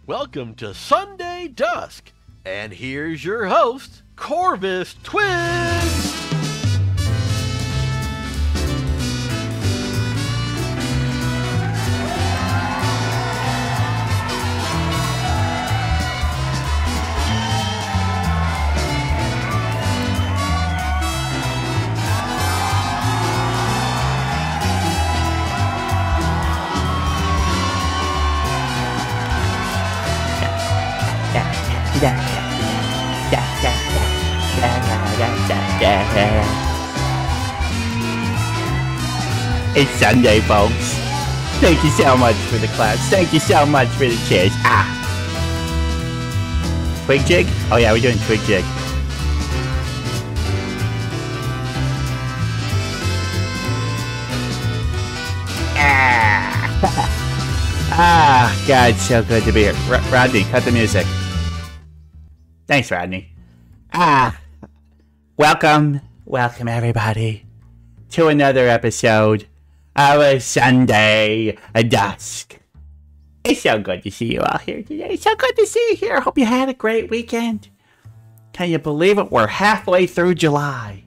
Welcome to Sunday Dusk, and here's your host, Corvus Twins! It's Sunday, folks. Thank you so much for the claps. Thank you so much for the cheers. Twig jig? Oh yeah, we're doing twig jig. God, it's so good to be here. Rodney, cut the music. Thanks, Rodney. Welcome everybody to another episode of Sunday Dusk. It's so good to see you all here today. It's so good to see you here. I hope you had a great weekend. Can you believe it? We're halfway through July.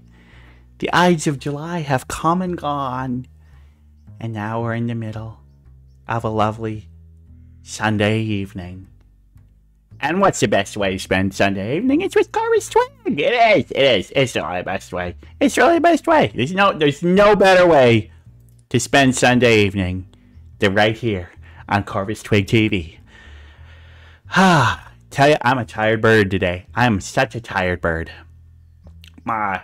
The Ides of July have come and gone. And now we're in the middle of a lovely Sunday evening. And what's the best way to spend Sunday evening? It's with Corvus Twin. It is. It's really the best way. It's really the best way. There's no better way to spend Sunday evening than right here on Corvus Twig TV. Tell you, I'm a tired bird today. I'm such a tired bird. I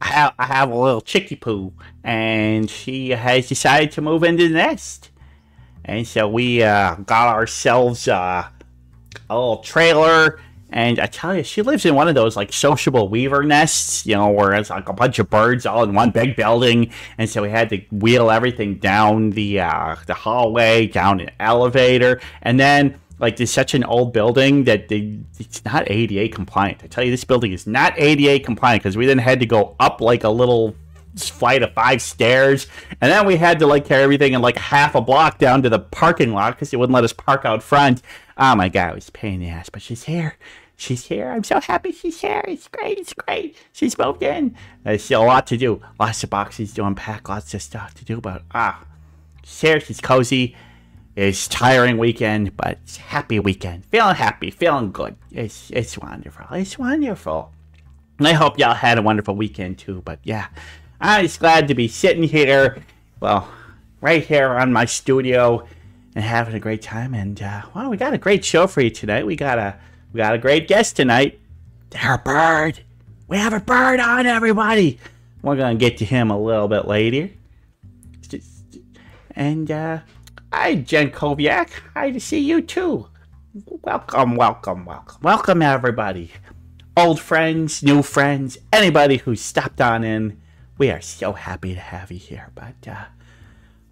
have a little chickie poo, and she has decided to move into the nest. And so we got ourselves a little trailer, and I tell you, she lives in one of those like sociable weaver nests, you know, where it's like a bunch of birds all in one big building. And so we had to wheel everything down the hallway, down an elevator, and then like there's such an old building that it's not ADA compliant. I tell you, this building is not ADA compliant because we then had to go up like a little flight of 5 stairs, and then we had to like carry everything in like half a block down to the parking lot because they wouldn't let us park out front. Oh my god, it was a pain in the ass, but she's here. I'm so happy she's here. It's great. She's moved in. There's still a lot to do, lots of boxes to unpack, lots of stuff to do, but she's here. She's cozy. It's tiring weekend, but it's happy weekend. Feeling happy, feeling good. It's wonderful. And I hope y'all had a wonderful weekend too. But yeah, I'm just glad to be sitting here, well, right here on my studio and having a great time. And well, we got a great show for you tonight. We got a great guest tonight. Our bird. We have a bird on, everybody. We're gonna get to him a little bit later. And hi, Jen Koviak. Hi to see you too. Welcome, everybody. Old friends, new friends, anybody who's stopped on in. We are so happy to have you here. But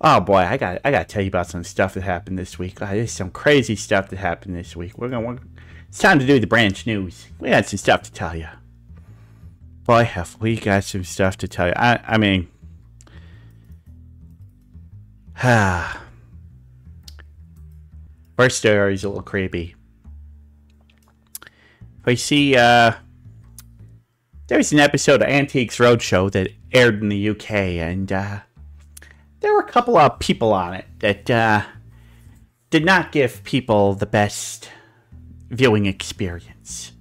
oh boy, I got to tell you about some stuff that happened this week. There's some crazy stuff that happened this week. It's time to do the branch news. We had some stuff to tell you. Boy, have we got some stuff to tell you. I mean, first story is a little creepy. We see, there was an episode of Antiques Roadshow that aired in the UK, and there were a couple of people on it that did not give people the best viewing experience.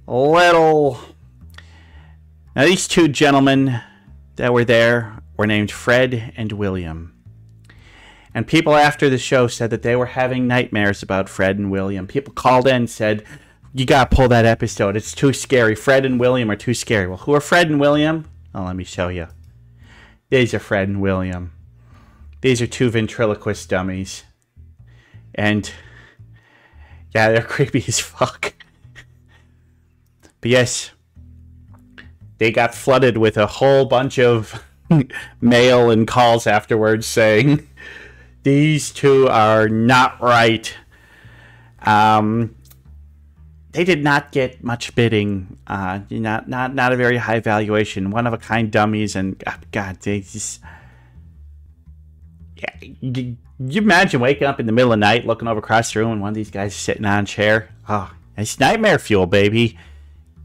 Now, these two gentlemen that were there were named Fred and William. And people after the show said that they were having nightmares about Fred and William. People called in and said, you gotta pull that episode. It's too scary. Fred and William are too scary. Well, who are Fred and William? Oh, let me show you. These are Fred and William. These are two ventriloquist dummies. And yeah, they're creepy as fuck. But yes, they got flooded with a whole bunch of mail and calls afterwards saying these two are not right. They did not get much bidding. Not a very high valuation. One of a kind dummies, and God, they just. Yeah, you imagine waking up in the middle of the night, looking over across the room, and one of these guys is sitting on a chair? Oh, it's nightmare fuel, baby.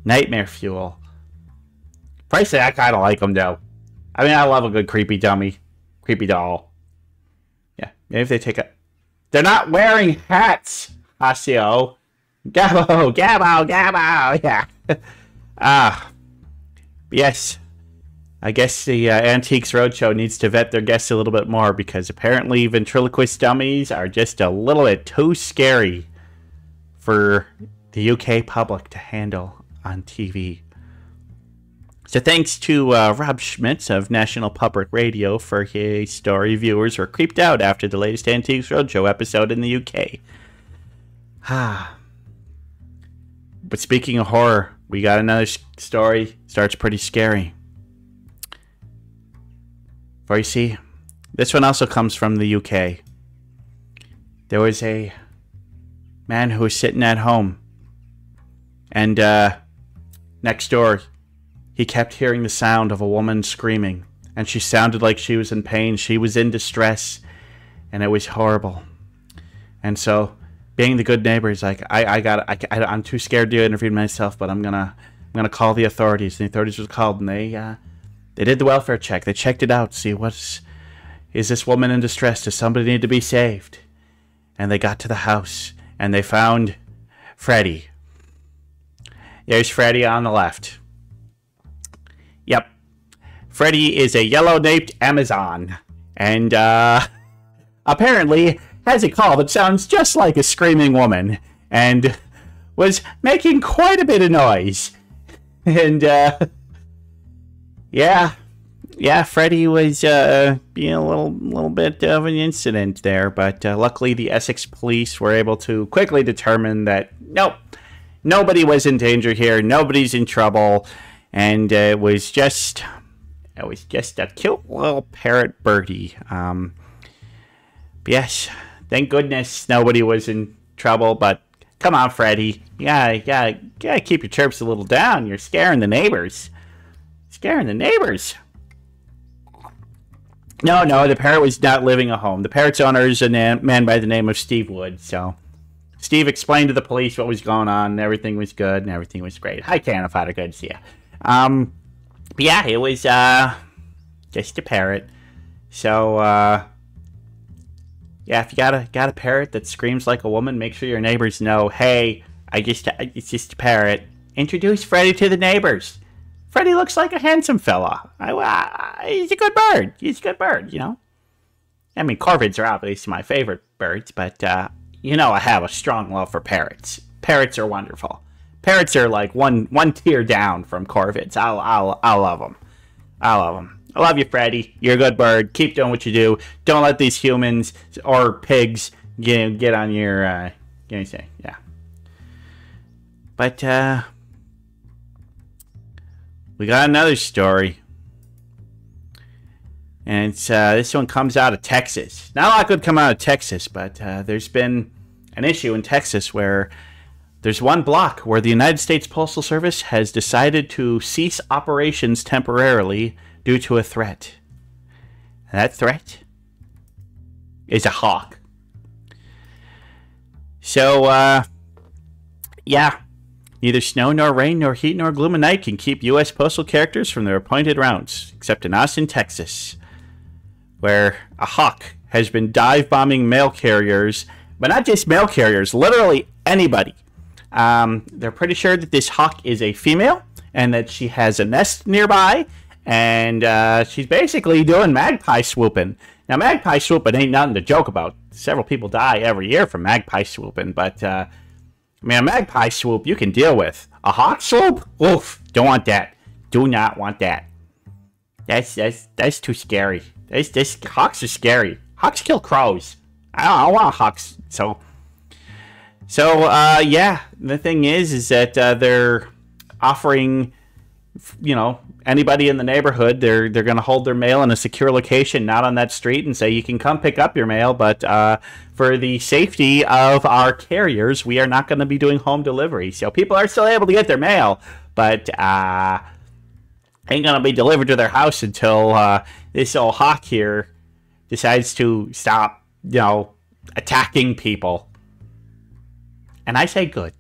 Nightmare fuel. Personally, I kind of like them, though. I mean, I love a good creepy dummy. Creepy doll. Yeah, maybe if they take a... They're not wearing hats, Hasio. Gabbo, Gabbo, Gabbo, yeah. Yes. I guess the Antiques Roadshow needs to vet their guests a little bit more because apparently ventriloquist dummies are just a little bit too scary for the UK public to handle on TV. So thanks to Rob Schmitz of National Public Radio for his story. Viewers were creeped out after the latest Antiques Roadshow episode in the UK. But speaking of horror, we got another story. Starts pretty scary. For you see, this one also comes from the UK. There was a man who was sitting at home. And next door, he kept hearing the sound of a woman screaming. And she sounded like she was in pain. She was in distress. And it was horrible. And so, being the good neighbor, he's like, I'm too scared to intervene myself, but I'm gonna call the authorities. And the authorities were called, and they did the welfare check. They checked it out, see is this woman in distress? Does somebody need to be saved? And they got to the house, and they found Freddy. There's Freddy on the left. Yep. Freddy is a yellow-naped Amazon, and apparently has a call that sounds just like a screaming woman, and was making quite a bit of noise. And yeah, Freddy was being a little bit of an incident there, but luckily the Essex police were able to quickly determine that nope, nobody was in danger here, nobody's in trouble, and it was just a cute little parrot birdie. Yes, thank goodness nobody was in trouble, but come on, Freddy, you gotta keep your chirps a little down. You're scaring the neighbors. Scaring the neighbors. No, the parrot was not living at home. The parrot's owner is a man by the name of Steve Wood. So Steve explained to the police what was going on, and everything was good, and everything was great. Hi, Canifada, good to see you. But yeah, it was just a parrot. So yeah, if you got a parrot that screams like a woman, make sure your neighbors know. Hey, it's just a parrot. Introduce Freddy to the neighbors. Freddy looks like a handsome fella. He's a good bird. He's a good bird, you know. I mean, corvids are obviously my favorite birds, but you know I have a strong love for parrots. Parrots are wonderful. Parrots are like one tier down from corvids. I love them. I love them. I love you, Freddy. You're a good bird. Keep doing what you do. Don't let these humans or pigs get on your yeah. But we got another story, and it's this one comes out of Texas. Not a lot could come out of Texas, but there's been an issue in Texas where there's one block where the United States Postal Service has decided to cease operations temporarily due to a threat. And that threat is a hawk. So, yeah. Neither snow nor rain nor heat nor gloom of night can keep U.S. postal characters from their appointed routes, except in Austin, Texas, where a hawk has been dive-bombing mail carriers, but not just mail carriers, literally anybody. They're pretty sure that this hawk is a female, and that she has a nest nearby, and she's basically doing magpie swooping. Now, magpie swooping ain't nothing to joke about. Several people die every year from magpie swooping, but I mean, a magpie swoop you can deal with. A hawk swoop? Oof, don't want that. Do not want that. That's too scary. Hawks are scary. Hawks kill crows. I don't want hawks. So yeah. The thing is that they're offering, anybody in the neighborhood, they're going to hold their mail in a secure location, not on that street, and say you can come pick up your mail, but for the safety of our carriers, we are not going to be doing home delivery. So people are still able to get their mail, but ain't going to be delivered to their house until this old hawk here decides to stop, attacking people. And I say good.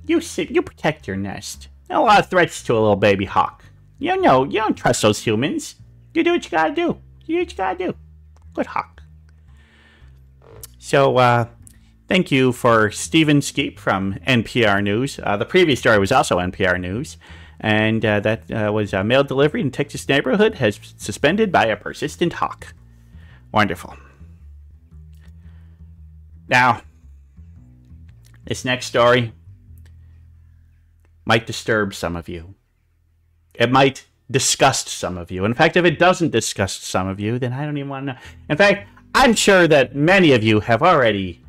You protect your nest. A lot of threats to a little baby hawk. You don't trust those humans. You do what you gotta do. Good hawk. So, thank you for Stephen Skeep from NPR News. The previous story was also NPR News. And that was mail delivery in Texas neighborhood has suspended by a persistent hawk. Wonderful. Now, this next story might disturb some of you. It might disgust some of you. In fact, if it doesn't disgust some of you, then I don't even want to know. In fact, I'm sure that many of you have already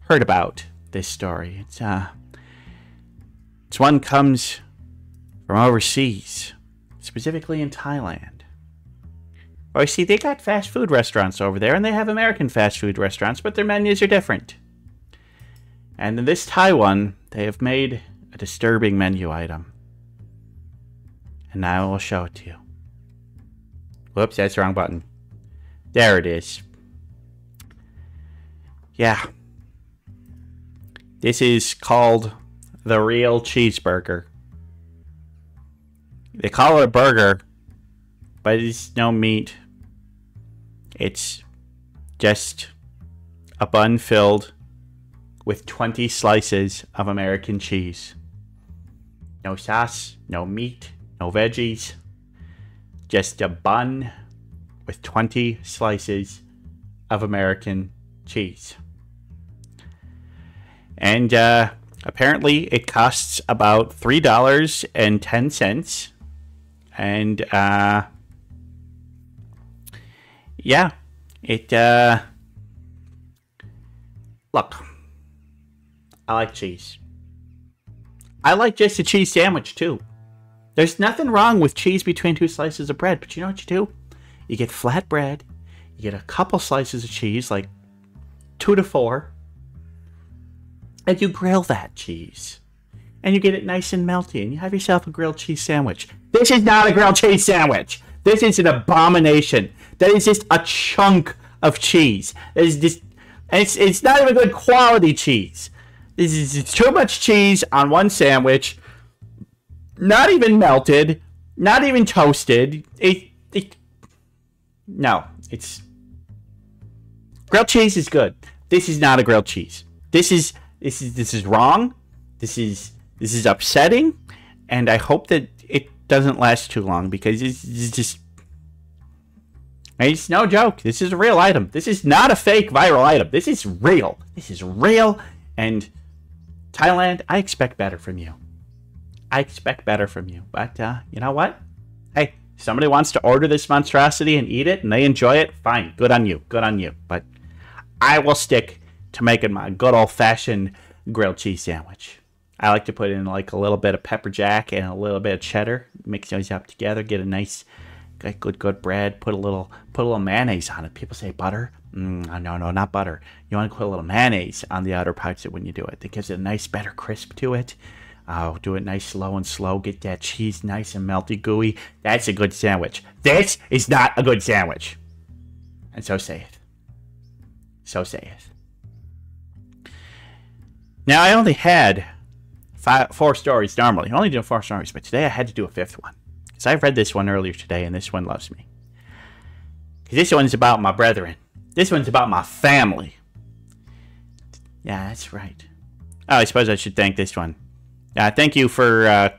heard about this story. It's one comes from overseas, specifically in Thailand. Or you see, they got fast food restaurants over there, and they have American fast food restaurants, but their menus are different. And in this Thai one, they have made a disturbing menu item. And now I will show it to you. Whoops, that's the wrong button. There it is. Yeah. This is called the real cheeseburger. They call it a burger, but it's no meat. It's just a bun filled with 20 slices of American cheese. No sauce, no meat, no veggies. Just a bun with 20 slices of American cheese. And apparently it costs about $3.10. And yeah, it look, I like cheese. I like just a cheese sandwich too. There's nothing wrong with cheese between two slices of bread, but you know what you do? You get flat bread, you get a couple slices of cheese, like 2 to 4, and you grill that cheese. And you get it nice and melty, and you have yourself a grilled cheese sandwich. This is not a grilled cheese sandwich. This is an abomination. That is just a chunk of cheese. That is just, it's not even good quality cheese. This is too much cheese on one sandwich. Not even melted. Not even toasted. No, it's grilled cheese is good. This is not a grilled cheese. This is wrong. This is upsetting, and I hope that it doesn't last too long, because it's just, it's no joke. This is a real item. This is not a fake viral item. This is real. This is real, and Thailand, I expect better from you. But you know what? Hey, if somebody wants to order this monstrosity and eat it, and they enjoy it, fine. Good on you. But I will stick to making my good old-fashioned grilled cheese sandwich. I like to put in like a little bit of pepper jack and a little bit of cheddar. Mix those up together. Get a nice, good bread. Put a little mayonnaise on it. People say butter. No, not butter. You want to put a little mayonnaise on the outer parts when you do it. It gives it a nice, better crisp to it. Do it nice, slow. Get that cheese nice and melty, gooey. That's a good sandwich. This is not a good sandwich. And so saith. Now, I only had 4 stories normally. I only do 4 stories, but today I had to do a 5th one. Because I read this one earlier today, and this one loves me. Because this one's about my brethren. This one's about my family. Yeah, that's right. Oh, I suppose I should thank this one. Thank you for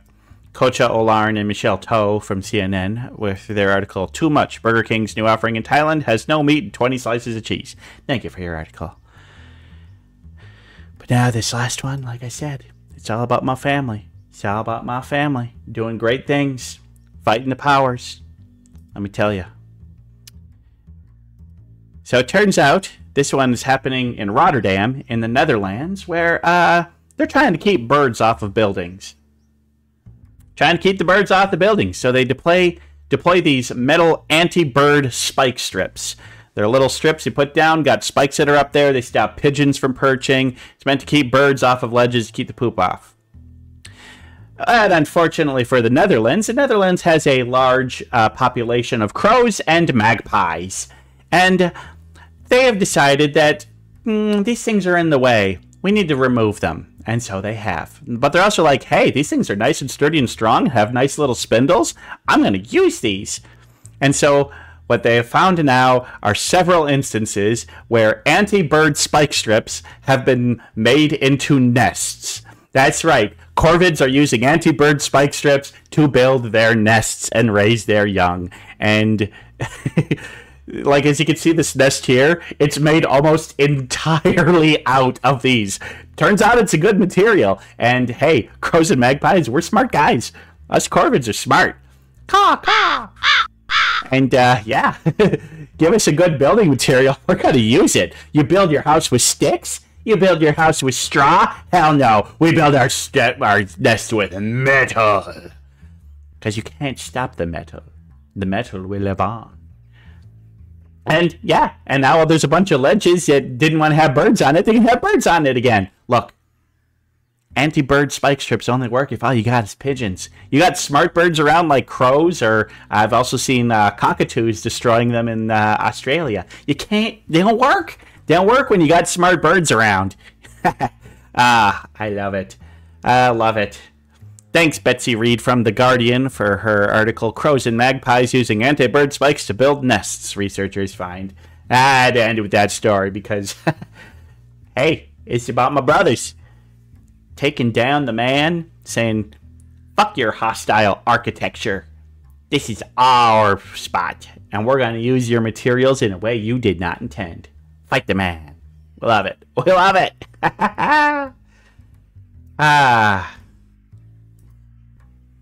Kocha Olarn and Michelle Toe from CNN with their article, Too Much. Burger King's new offering in Thailand has no meat and 20 slices of cheese. Thank you for your article. But now this last one, like I said, it's all about my family. It's all about my family. Doing great things. Fighting the powers. Let me tell you. So it turns out this one is happening in Rotterdam in the Netherlands, where they're trying to keep birds off of buildings. Trying to keep the birds off the buildings. So they deploy these metal anti-bird spike strips. They're little strips you put down, got spikes that are up there. They stop pigeons from perching. It's meant to keep birds off of ledges, to keep the poop off. And unfortunately for the Netherlands has a large population of crows and magpies. And they have decided that these things are in the way. We need to remove them. And so they have. But they're also like, hey, these things are nice and sturdy and strong, have nice little spindles. I'm going to use these. And so what they have found now are several instances where anti-bird spike strips have been made into nests. That's right. Corvids are using anti-bird spike strips to build their nests and raise their young. And like, as you can see, this nest here, it's made almost entirely out of these. Turns out it's a good material. And hey, crows and magpies, we're smart guys. Us corvids are smart. Caw, caw. And yeah, give us a good building material. We're going to use it. You build your house with sticks? You build your house with straw? Hell no. We build our nest with metal. Because you can't stop the metal. The metal will live on. And yeah, and now there's a bunch of ledges that didn't want to have birds on it. They can have birds on it again. Look, anti-bird spike strips only work if all you got is pigeons. You got smart birds around like crows, or I've also seen cockatoos destroying them in Australia. You can't, they don't work. They don't work when you got smart birds around. I love it. I love it. Thanks, Betsy Reed from The Guardian, for her article, Crows and Magpies Using Anti-Bird Spikes to Build Nests, Researchers Find. I had to end with that story because, hey, it's about my brothers. Taking down the man, saying, fuck your hostile architecture. This is our spot, and we're going to use your materials in a way you did not intend. Fight the man. We love it. We love it.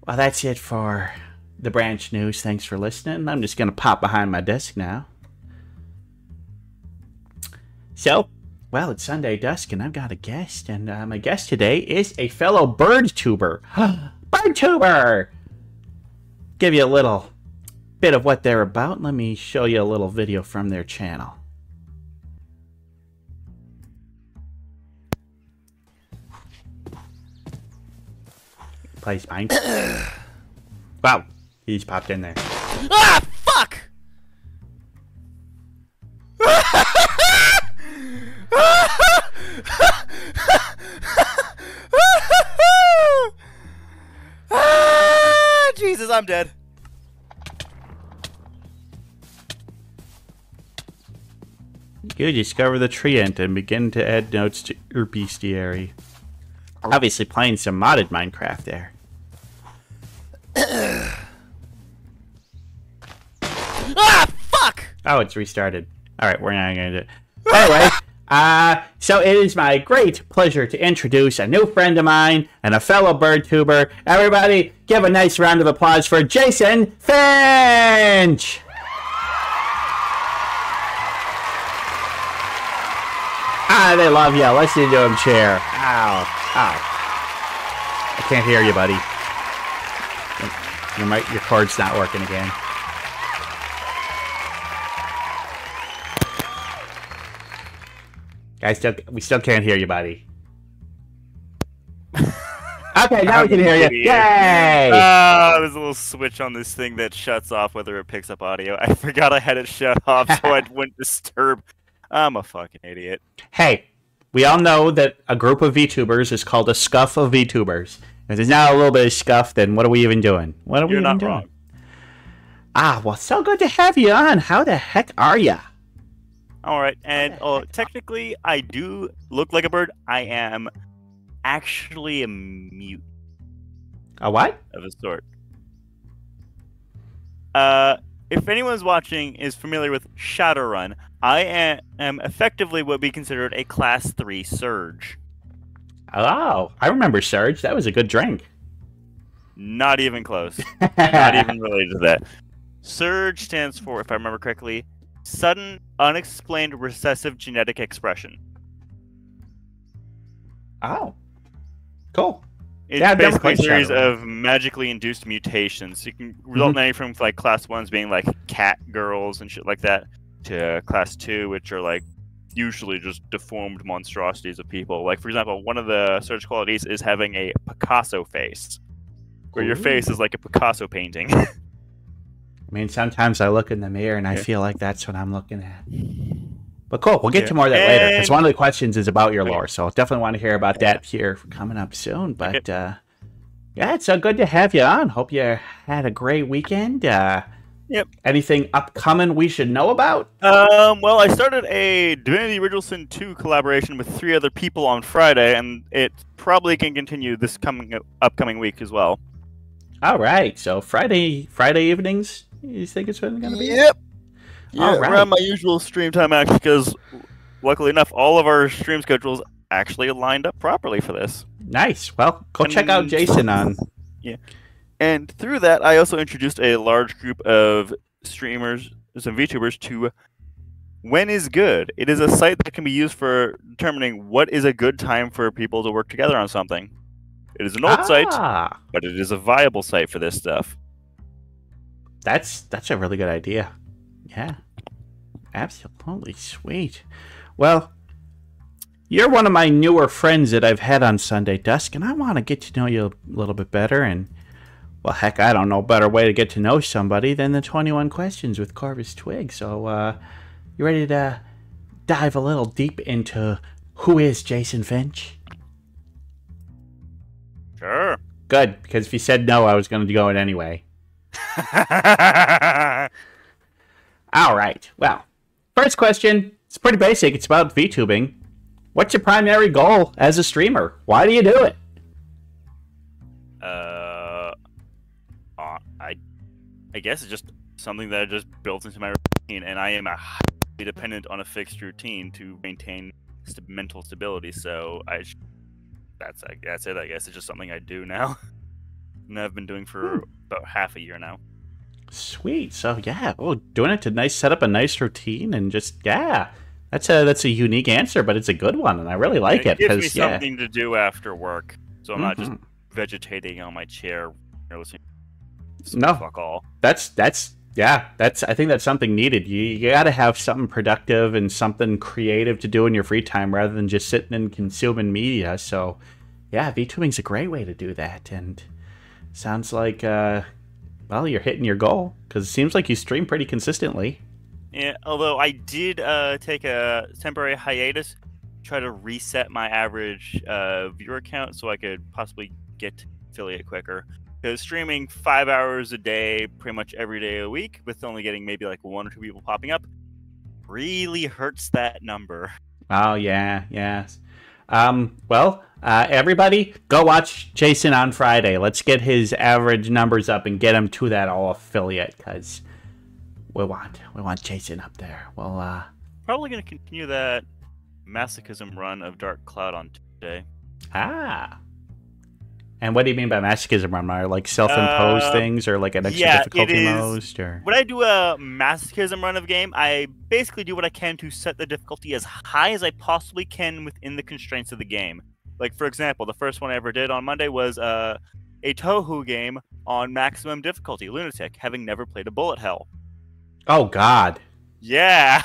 Well, that's it for the branch news. Thanks for listening. I'm just going to pop behind my desk now. So, well, it's Sunday Dusk, and I've got a guest. And my guest today is a fellow bird tuber. Bird tuber! Give you a little bit of what they're about. Let me show you a little video from their channel. Plays mine. Wow, he's popped in there. Ah, fuck! Jesus, I'm dead. You discover the treant and begin to add notes to your bestiary. Obviously playing some modded Minecraft there. Ah, fuck! Oh, it's restarted. Alright, we're not going to do it. Anyway, so it is my great pleasure to introduce a new friend of mine and a fellow bird tuber. Everybody, give a nice round of applause for Jas0n Finch! They love you. Listen to him cheer. Ow. Ow. I can't hear you, buddy. Your cord's not working again. We still can't hear you, buddy. Okay, now we can hear you. Yay! There's a little switch on this thing that shuts off whether it picks up audio. I forgot I had it shut off, so I wouldn't disturb. I'm a fucking idiot. Hey, we all know that a group of VTubers is called a scuff of VTubers. If there's not a little bit of scuff, then what are we even doing? What are we even doing? Wrong. Well, so good to have you on. How the heck are you? All right, and technically, I do look like a bird. I am actually a mute. A what? Of a sort. If anyone's watching is familiar with Shadowrun, I am effectively what would be considered a Class 3 Surge. Oh, I remember Surge. That was a good drink. Not even close. Not even related to that. Surge stands for, if I remember correctly, sudden, unexplained recessive genetic expression. Oh, cool. It's Yeah, I've never basically a played series Shadowrun. of magically induced mutations. It can result in anything from like class 1s being like cat girls and shit like that, to class 2, which are like usually just deformed monstrosities of people. Like, for example, one of the search qualities is having a Picasso face, where your face is like a Picasso painting. I mean, sometimes I look in the mirror and I Yeah. feel like that's what I'm looking at. But cool, we'll get to more of that later, because one of the questions is about your lore, so definitely want to hear about that here coming up soon. But yeah, it's so good to have you on. Hope you had a great weekend. Yep. Anything upcoming we should know about? Well, I started a Divinity Original Sin 2 collaboration with 3 other people on Friday, and it probably can continue this upcoming week as well. All right, so Friday evenings, you think it's going to be? Yep. Yeah, All right. around my usual stream time, actually, because luckily enough, all of our stream schedules actually lined up properly for this. Nice. Well, go check out Jas0n on. Yeah. And through that, I also introduced a large group of streamers, some VTubers, to When Is Good. It is a site that can be used for determining what is a good time for people to work together on something. It is an old site, but it is a viable site for this stuff. That's a really good idea. Yeah. Absolutely sweet. Well, you're one of my newer friends that I've had on Sunday Dusk, and I want to get to know you a little bit better. And, well, heck, I don't know a better way to get to know somebody than the 21 questions with Corvus Twig. So, you ready to dive a little deep into who is Jas0n Finch? Sure. Good, because if you said no, I was going to go it anyway. All right. Well, first question. It's pretty basic. It's about VTubing. What's your primary goal as a streamer? Why do you do it? I guess it's just something that I just built into my routine, and I am highly dependent on a fixed routine to maintain mental stability. So that's it. I guess it's just something I do now, and I've been doing for about half a year now. Sweet. So yeah, doing it to set up a nice routine, and just that's a unique answer, but it's a good one, and I really like it. It gives me something to do after work, so I'm not just vegetating on my chair, listening. No, fuck all. That's I think that's something needed. You got to have something productive and something creative to do in your free time rather than just sitting and consuming media. So yeah, VTubing's a great way to do that, and sounds like well, you're hitting your goal, because it seems like you stream pretty consistently. Yeah, although I did take a temporary hiatus, try to reset my average viewer count so I could possibly get affiliate quicker. Because streaming 5 hours a day, pretty much every day a week, with only getting maybe like 1 or 2 people popping up, really hurts that number. Oh, yeah. Well, everybody, go watch Jas0n on Friday. Let's get his average numbers up and get him to that all affiliate, because we want Jas0n up there. Well, probably going to continue that masochism run of Dark Cloud on Tuesday. And what do you mean by masochism run? Are like self-imposed things, or like an extra difficulty most? Or when I do a masochism run of game, I basically do what I can to set the difficulty as high as I possibly can within the constraints of the game. Like, for example, the first one I ever did on Monday was a Touhou game on maximum difficulty, Lunatic, having never played a bullet hell. Oh God. Yeah.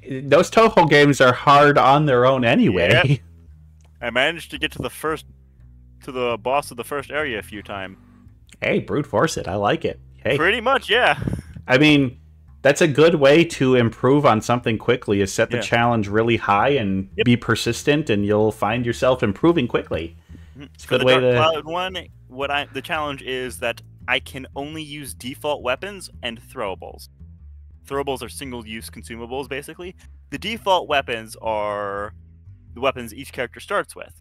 Those Touhou games are hard on their own anyway. Yep. I managed to get to the boss of the first area a few times. Hey, brute force it. I like it. Hey. Pretty much, yeah. I mean, that's a good way to improve on something quickly, is set the challenge really high and be persistent, and you'll find yourself improving quickly. It's a good way to... Cloud one, the challenge is that I can only use default weapons and throwables. Throwables are single-use consumables, basically. The default weapons are the weapons each character starts with.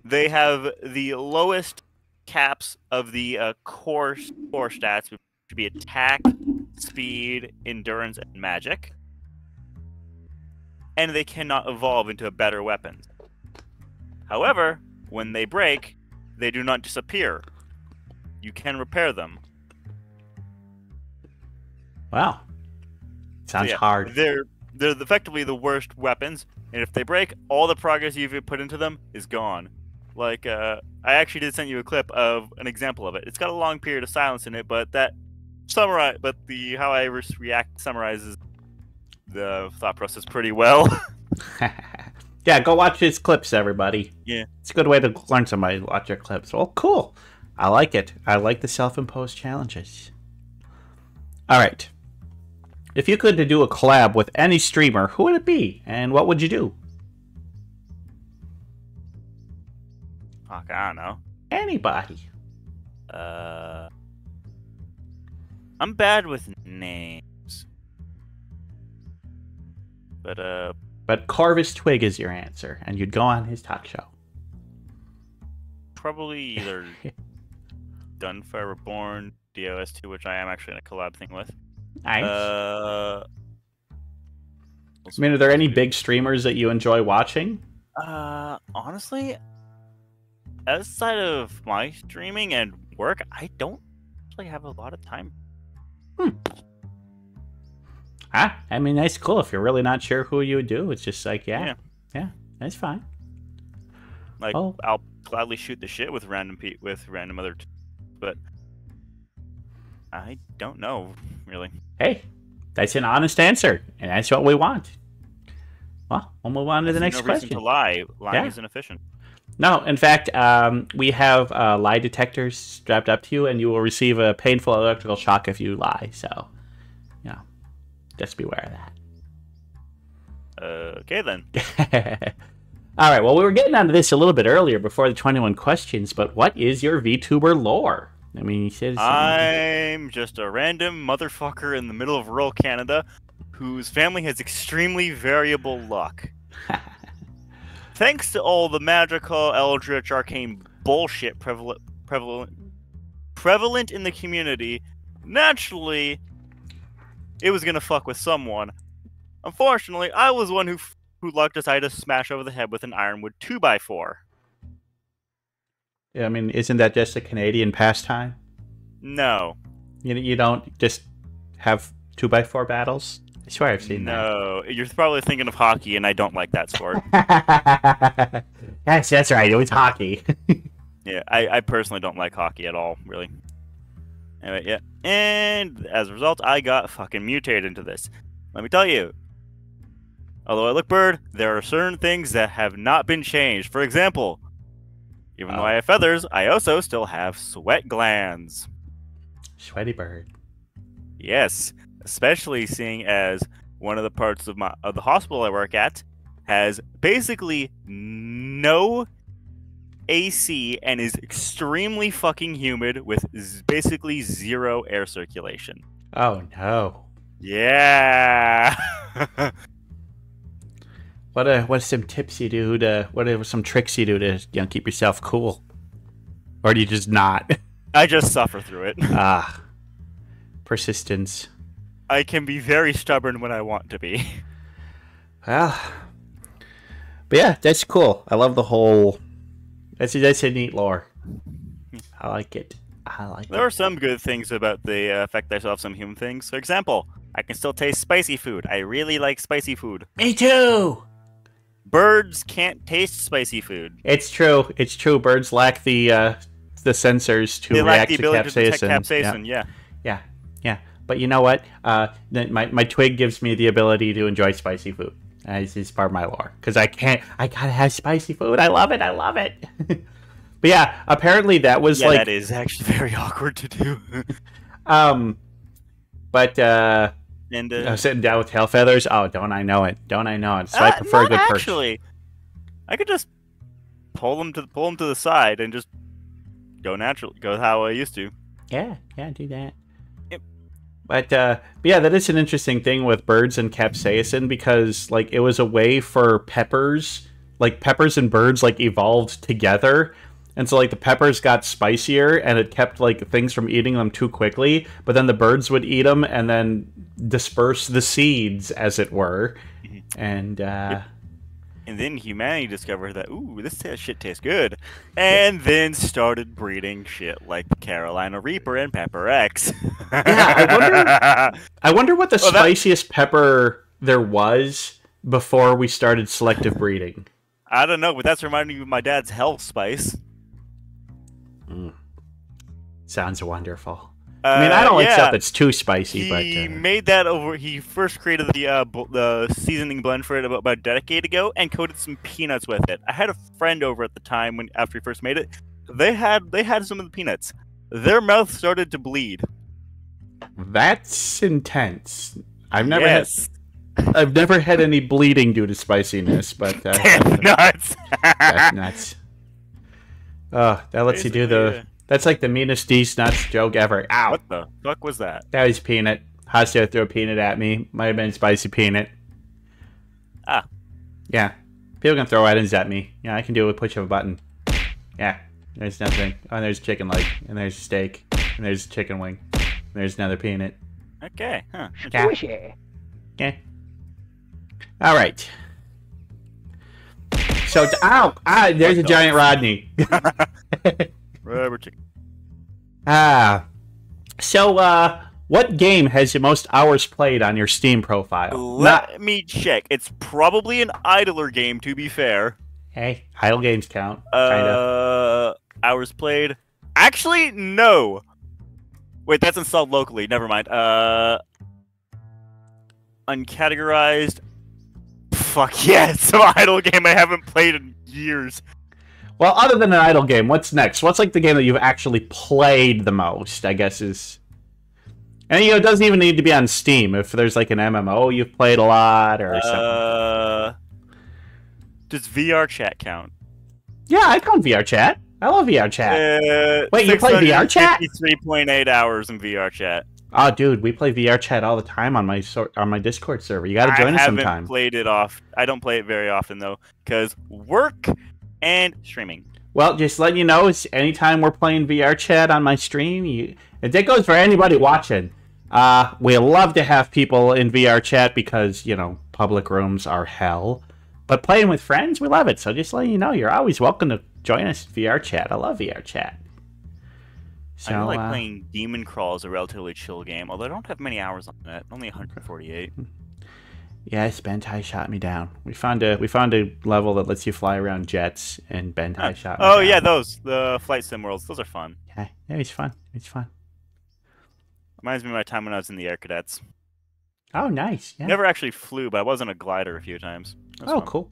They have the lowest caps of the core stats, which would be attack, speed, endurance, and magic. And they cannot evolve into better weapons. However, when they break, they do not disappear. You can repair them. Wow. Sounds So, yeah, hard. They're effectively the worst weapons, and if they break, all the progress you've put into them is gone. Like, I actually did send you a clip of an example of it. It's got a long period of silence in it, but how I react summarizes the thought process pretty well. Yeah, go watch his clips, everybody. Yeah. It's a good way to learn somebody to watch your clips. Well, cool. I like it. I like the self-imposed challenges. All right. If you could do a collab with any streamer, who would it be? And what would you do? Fuck, I don't know. Anybody. I'm bad with names. But Corvus Twig is your answer, and you'd go on his talk show. Probably either Gunfire Reborn, DOS2, which I am actually in a collab thing with. Nice. Uh, I mean, are there any big streamers that you enjoy watching? Honestly, outside of my streaming and work, I don't actually have a lot of time. I mean, that's cool. If you're really not sure who you would do, it's just like, yeah, that's fine. Like, I'll gladly shoot the shit with random other, but I don't know really. Hey, that's an honest answer, and that's what we want. Well, we'll move on to the next no question. Reason to lie. Lying isn't efficient. No, in fact, we have lie detectors strapped up to you, and you will receive a painful electrical shock if you lie. So, just beware of that. Okay, then. All right, well, we were getting onto this a little bit earlier before the 21 questions, but what is your VTuber lore? I mean, he says... I'm just a random motherfucker in the middle of rural Canada whose family has extremely variable luck. Thanks to all the magical, eldritch, arcane bullshit prevalent in the community, naturally, it was gonna fuck with someone. Unfortunately, I was one who luck decided to smash over the head with an ironwood 2x4. Yeah, I mean, isn't that just a Canadian pastime? No. You don't just have 2x4 battles? I swear I've seen that. No, you're probably thinking of hockey, and I don't like that sport. Yes, that's right. It was hockey. Yeah, I personally don't like hockey at all, really. Anyway, yeah. And as a result, I got fucking mutated into this. Let me tell you. Although I look bird, there are certain things that have not been changed. For example, even though I have feathers, I also still have sweat glands. Sweaty bird. Yes, especially seeing as one of the parts of the hospital I work at has basically no AC and is extremely fucking humid with basically zero air circulation. Oh no. Yeah. What are some tips you do to? What are some tricks you do to keep yourself cool? Or do you just not? I just suffer through it. Persistence. I can be very stubborn when I want to be. Well, but yeah, that's cool. I love the whole. That's a neat lore. I like it. There are some good things about the fact that I still have some human things. For example, I can still taste spicy food. I really like spicy food. Me too. Birds can't taste spicy food. It's true. It's true. Birds lack the sensors to react to capsaicin. Yeah. But you know what? My twig gives me the ability to enjoy spicy food. It's part of my lore because I gotta have spicy food. I love it. But yeah, apparently that was that is actually very awkward to do. Sitting down with tail feathers. Oh, don't I know it? So I prefer a good perch. Actually, I could just pull them to the side and just go how I used to. Yeah, do that. Yep. But yeah, that is an interesting thing with birds and capsaicin because it was a way for peppers and birds evolved together. And so, the peppers got spicier, and it kept, things from eating them too quickly. But then the birds would eat them and then disperse the seeds, as it were. And, And then humanity discovered that, ooh, this shit tastes good. And then started breeding shit like the Carolina Reaper and Pepper X. Yeah, I wonder what the Well, spiciest pepper there was before we started selective breeding. I don't know, but that's reminding me of my dad's health spice. Sounds wonderful. I mean, I don't like stuff that's too spicy, but he made that over. He first created the seasoning blend for it about a decade ago, and coated some peanuts with it. I had a friend over at the time after he first made it. They had some of the peanuts. Their mouth started to bleed. That's intense. I've never had any bleeding due to spiciness, but nuts. That's nuts. Oh, that lets you do the. That's like the meanest D's nuts joke ever. Ow! What the fuck was that? That was peanut. Hasio threw a peanut at me. Might have been spicy peanut. Ah. Yeah. People can throw items at me. Yeah, I can do it with push of a button. Yeah. There's nothing. Oh, there's chicken leg. And there's steak. And there's chicken wing. And there's another peanut. Okay. Huh. Yeah. Okay. All right. So, ow! There's a giant Rodney. Rubber chicken. So, what game has the most hours played on your Steam profile? Let me check. It's probably an idler game, to be fair. Hey, idle games count. Kinda. Hours played. Actually, no. Wait, that's installed locally. Never mind. Uncategorized. Fuck yeah, it's an idle game I haven't played in years. Well, other than an idle game, what's next? What's like the game that you've actually played the most, I guess is... And, it doesn't even need to be on Steam. If there's like an MMO you've played a lot or something. Does VR chat count? Yeah, I count VR chat. I love VR chat. Wait, you play VR chat? 3.8 hours in VR chat. Oh, dude, we play VR chat all the time on my Discord server. You gotta join us sometime. I haven't played it off. I don't play it very often, though, because work and streaming. Well, just letting you know, is anytime we're playing VR chat on my stream, and that goes for anybody watching. We love to have people in VR chat because, public rooms are hell. But playing with friends, we love it. So just letting you know, you're always welcome to join us in VR chat. I love VR chat. So, I like playing Demon Crawl is a relatively chill game, although I don't have many hours on it. Only 148. Yes, Bentai shot me down. We found a level that lets you fly around jets, and Bentai shot me down. Oh yeah, the flight sim worlds. Those are fun. Yeah, it's fun. It's fun. Reminds me of my time when I was in the Air Cadets. Oh, nice. Yeah. Never actually flew, but I was on a glider a few times. Oh, fun. Cool.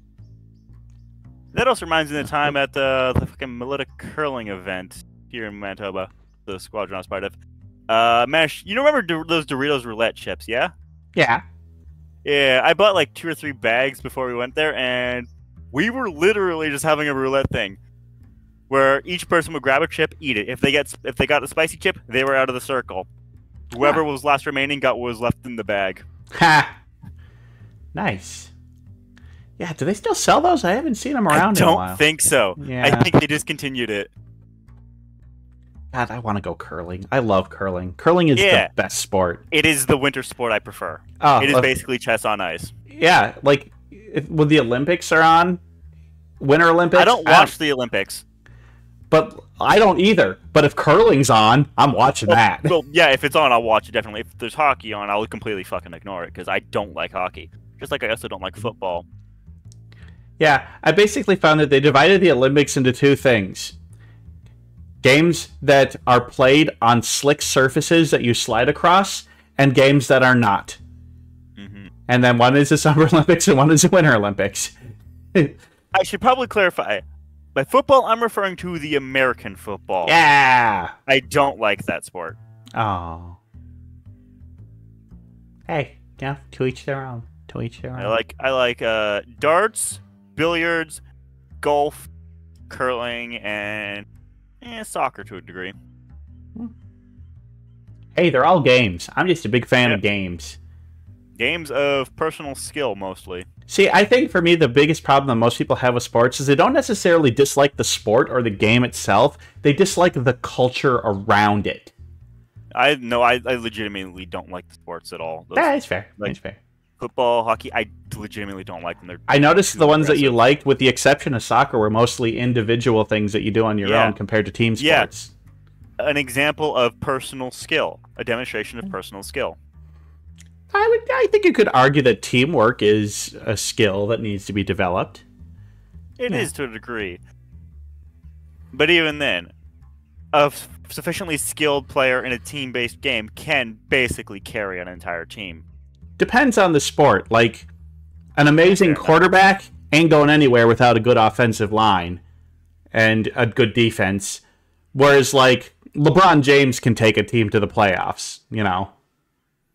That also reminds me of the time at the fucking Melita curling event here in Manitoba, the squadron I was part of. Mesh, you remember those Doritos roulette chips, yeah? Yeah. Yeah, I bought like 2 or 3 bags before we went there, and we were literally just having a roulette thing, where each person would grab a chip, eat it. If they got the spicy chip, they were out of the circle. Whoever was last remaining got what was left in the bag. Ha! Nice. Yeah, do they still sell those? I haven't seen them around in a while. I don't think so. Yeah. I think they discontinued it. God, I want to go curling. I love curling. Curling is the best sport. It is the winter sport I prefer. Oh, it is basically chess on ice. Yeah, like when the Olympics are on, Winter Olympics. I don't watch the Olympics. But I don't either. But if curling's on, I'm watching that. Well, yeah, if it's on, I'll watch it definitely. If there's hockey on, I'll completely fucking ignore it because I don't like hockey. Just like I also don't like football. Yeah, I basically found that they divided the Olympics into 2 things. Games that are played on slick surfaces that you slide across, and games that are not. Mm-hmm. And then one is the Summer Olympics and one is the Winter Olympics. I should probably clarify. By football, I'm referring to the American football. Yeah! I don't like that sport. Oh. Hey, yeah, to each their own. To each their own. I like darts, billiards, golf, curling, and soccer to a degree. Hey, they're all games. I'm just a big fan of games. Games of personal skill, mostly. See, I think for me, the biggest problem that most people have with sports is they don't necessarily dislike the sport or the game itself. They dislike the culture around it. I legitimately don't like the sports at all. That's fair. That's fair. Football, hockey, I legitimately don't like them. I noticed too the ones that you aggressive. liked, with the exception of soccer, were mostly individual things that you do on your Yeah. own compared to team Yeah. sports. An example of personal skill, a demonstration of personal skill. I think you could argue that teamwork is a skill that needs to be developed. It Yeah. is to a degree. But even then, a sufficiently skilled player in a team-based game can basically carry an entire team. Depends on the sport. Like, an amazing Fair enough. quarterback ain't going anywhere without a good offensive line and a good defense. Whereas, like, LeBron James can take a team to the playoffs, you know?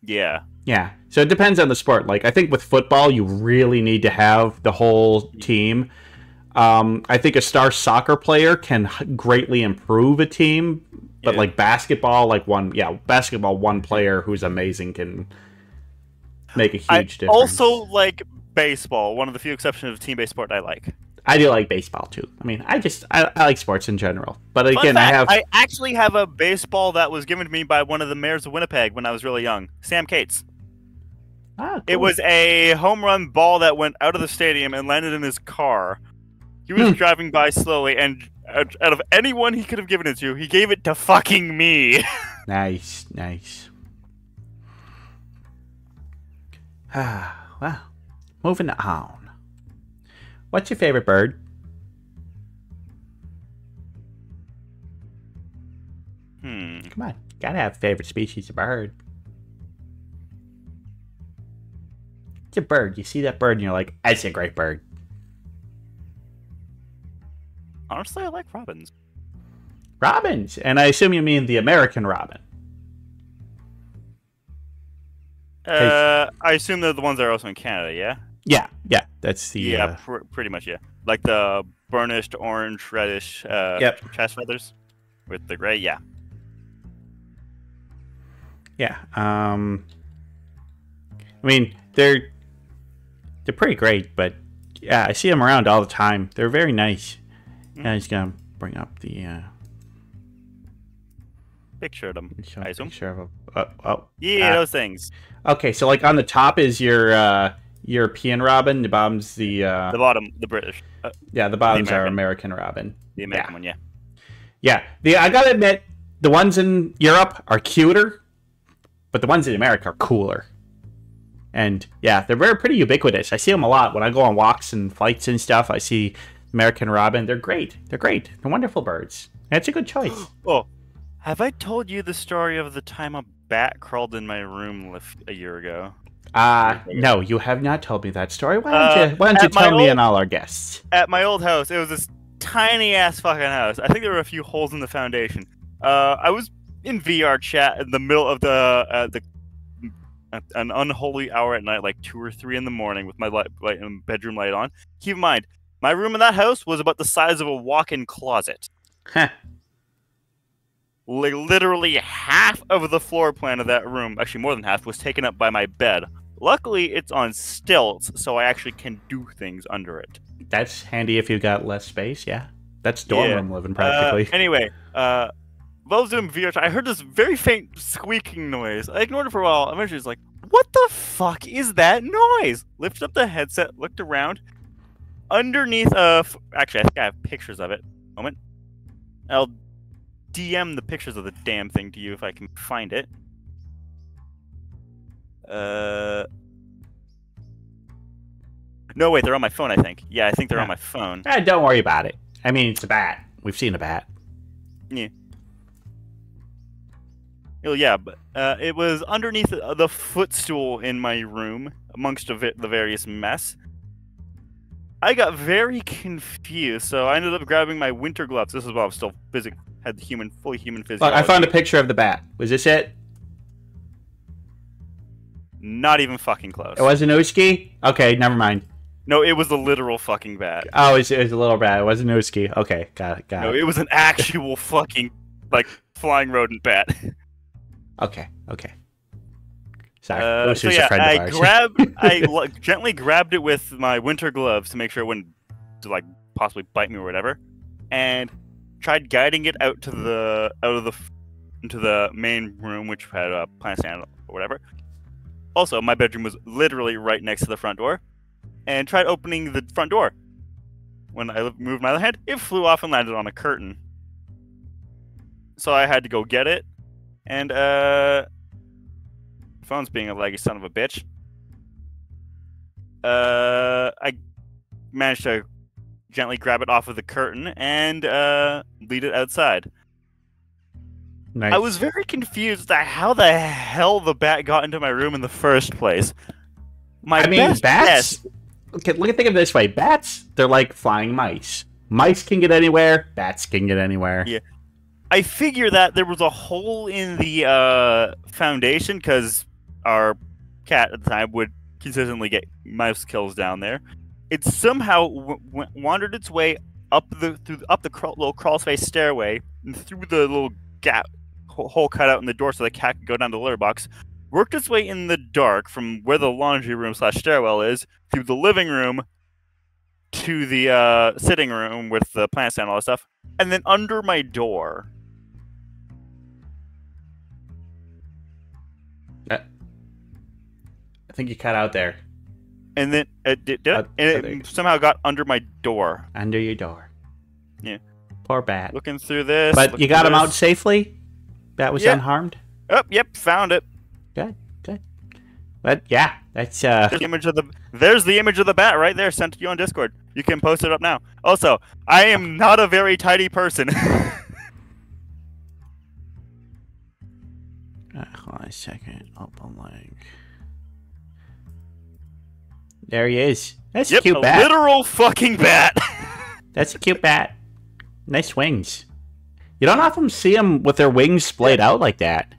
Yeah. Yeah. So it depends on the sport. Like, I think with football, you really need to have the whole team. I think a star soccer player can greatly improve a team, but Yeah. like basketball, one player who's amazing can make a I huge difference. also like baseball, one of the few exceptions of team-based sport I like. I do like baseball too. I mean, I like sports in general. But Fun again, fact, I actually have a baseball that was given to me by one of the mayors of Winnipeg when I was really young, Sam Cates. Cool. It was a home run ball that went out of the stadium and landed in his car. He was driving by slowly, and out of anyone he could have given it to, he gave it to fucking me. Nice. Well, moving on. What's your favorite bird? Come on, gotta have a favorite species of bird. It's a bird. You see that bird and you're like, that's a great bird. Honestly, I like robins. Robins, and I assume you mean the American robin. I assume they're the ones that are also in Canada, yeah? Yeah, that's the... Yeah, pretty much, yeah. Like the burnished orange, reddish chest feathers with the gray, yeah. Yeah, I mean, they're pretty great, but yeah, I see them around all the time. They're very nice. Yeah, I'm just gonna bring up the Picture of them, show I a assume. picture of Those things. Okay, so like on the top is your European robin. The bottom's the bottom, the British. the bottoms are American. American robin. The American one, yeah. Yeah, I gotta admit, the ones in Europe are cuter, but the ones in America are cooler. And yeah, they're pretty ubiquitous. I see them a lot when I go on walks and flights and stuff. I see American robin. They're great. They're wonderful birds. And it's a good choice. Oh, have I told you the story of the time a bat crawled in my room a year ago? No, you have not told me that story. Why don't you tell me and all our guests? At my old house, it was this tiny ass fucking house. I think there were a few holes in the foundation. I was in VR chat in the middle of an unholy hour at night, like 2 or 3 in the morning, with my bedroom light on. Keep in mind, my room in that house was about the size of a walk-in closet. Huh. Like, literally half of the floor plan of that room, actually more than half, was taken up by my bed. Luckily, it's on stilts, so I actually can do things under it. That's handy if you got less space, yeah. That's dorm room living, practically. Anyway, while I was doing VR, I heard this very faint squeaking noise. I ignored it for a while. Eventually, it's like, what the fuck is that noise? Lifted up the headset, looked around. Underneath actually, I think I have pictures of it. Moment. I'll DM the pictures of the damn thing to you if I can find it. No, wait, they're on my phone, I think. Yeah, I think they're on my phone. Don't worry about it. I mean, it's a bat. We've seen a bat. Yeah. Well, yeah, but it was underneath the footstool in my room, amongst the various mess. I got very confused, so I ended up grabbing my winter gloves. This is while I was still had fully human physiology. Look, I found a picture of the bat. Was this it? Not even fucking close. It wasn't Uski? Okay, never mind. No, it was a literal fucking bat. Oh, it was a little bat. It wasn't Uski. Okay, got it. No, it was an actual fucking, flying rodent bat. Okay. Sorry. So yeah, I gently grabbed it with my winter gloves to make sure it wouldn't possibly bite me or whatever, and tried guiding it out into the main room, which had a plant stand or whatever. Also, my bedroom was literally right next to the front door, and tried opening the front door. When I moved my other hand, it flew off and landed on a curtain. So I had to go get it, and phone's being a laggy son of a bitch. I managed to gently grab it off of the curtain and lead it outside. Nice. I was very confused at how the hell the bat got into my room in the first place. Bats. Okay, think of it this way: bats, they're like flying mice. Mice can get anywhere. Bats can get anywhere. Yeah. I figure that there was a hole in the foundation because our cat at the time would consistently get mouse kills down there. It somehow wandered its way up the little crawl space stairway and through the little gap hole cut out in the door so the cat could go down to the litter box. Worked its way in the dark from where the laundry room / stairwell is through the living room to the sitting room with the plant stand and all that stuff, and then under my door. I think you cut out there. And then it somehow got under my door. Under your door. Yeah. Poor bat. Looking through this. But you got him out safely? Bat was unharmed? Oh, yep, found it. Good. But yeah, that's There's the image of the bat right there, sent to you on Discord. You can post it up now. Also, I am not a very tidy person. Hold on a second. Open link. There he is. That's a cute bat. Literal fucking bat. That's a cute bat. Nice wings. You don't often see them with their wings splayed out like that.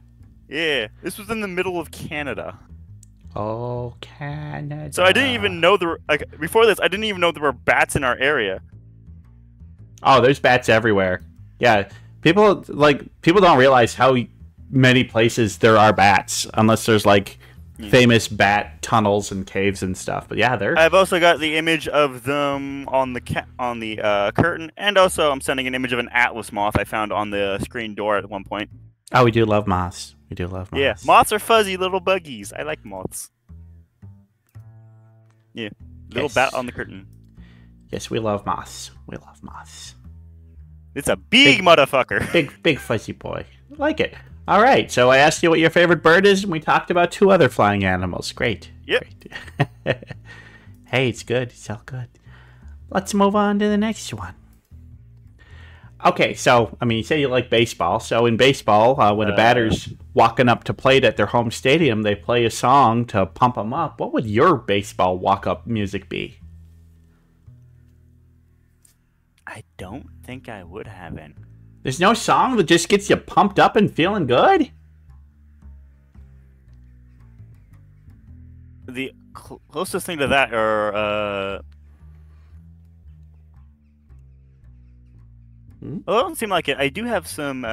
Yeah, this was in the middle of Canada. Oh, Canada. So I didn't even know before this, I didn't even know there were bats in our area. Oh, there's bats everywhere. Yeah, people don't realize how many places there are bats unless there's famous bat tunnels and caves and stuff. But yeah, I've also got the image of them on the curtain, and also I'm sending an image of an atlas moth I found on the screen door at one point. Oh, we do love moths. Yeah, moths are fuzzy little buggies. I like moths. Yeah, little bat on the curtain. Yes, we love moths. It's a big motherfucker. Big fuzzy boy. I like it. All right, so I asked you what your favorite bird is, and we talked about 2 other flying animals. Great. Yep. Great. Hey, it's good. It's all good. Let's move on to the next one. Okay, so, you say you like baseball. So in baseball, when a batter's walking up to plate at their home stadium, they play a song to pump them up. What would your baseball walk-up music be? I don't think I would have any. There's no song that just gets you pumped up and feeling good? The closest thing to that are... Well, it doesn't seem like it. I do have some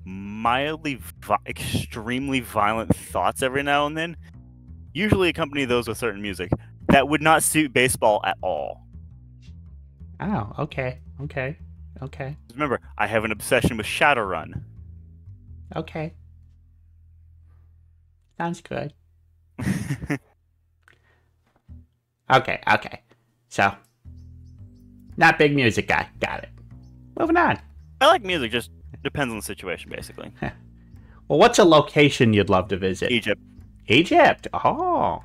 mildly, extremely violent thoughts every now and then. Usually accompany those with certain music. That would not suit baseball at all. Oh, okay. Remember, I have an obsession with Jas0n. Okay. Sounds good. Okay. So, not big music guy. Got it. Moving on. I like music, just depends on the situation, basically. Well, what's a location you'd love to visit? Egypt. Oh.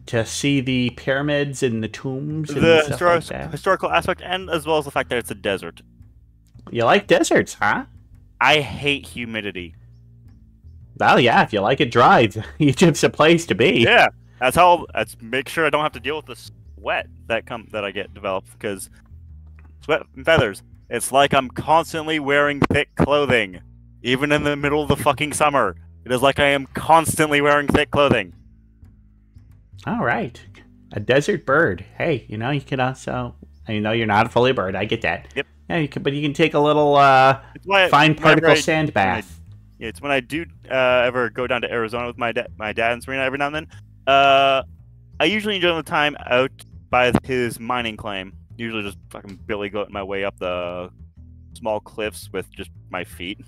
To see the pyramids and the tombs and the stuff like that. Historical aspect, and as well as the fact that it's a desert. You like deserts, huh? I hate humidity. Well, yeah, if you like it dry, Egypt's a place to be. Yeah, that's make sure I don't have to deal with the sweat that I get developed, because sweat and feathers. It's like I'm constantly wearing thick clothing, even in the middle of the fucking summer. It is like I am constantly wearing thick clothing. All right, a desert bird. Hey, you can also. You're not a fully bird. I get that. Yep. Yeah, but you can take a little fine particle sand bath. It's when I do ever go down to Arizona with my dad and Serena every now and then. I usually enjoy the time out by his mining claim. Usually just fucking billy goat my way up the small cliffs with just my feet.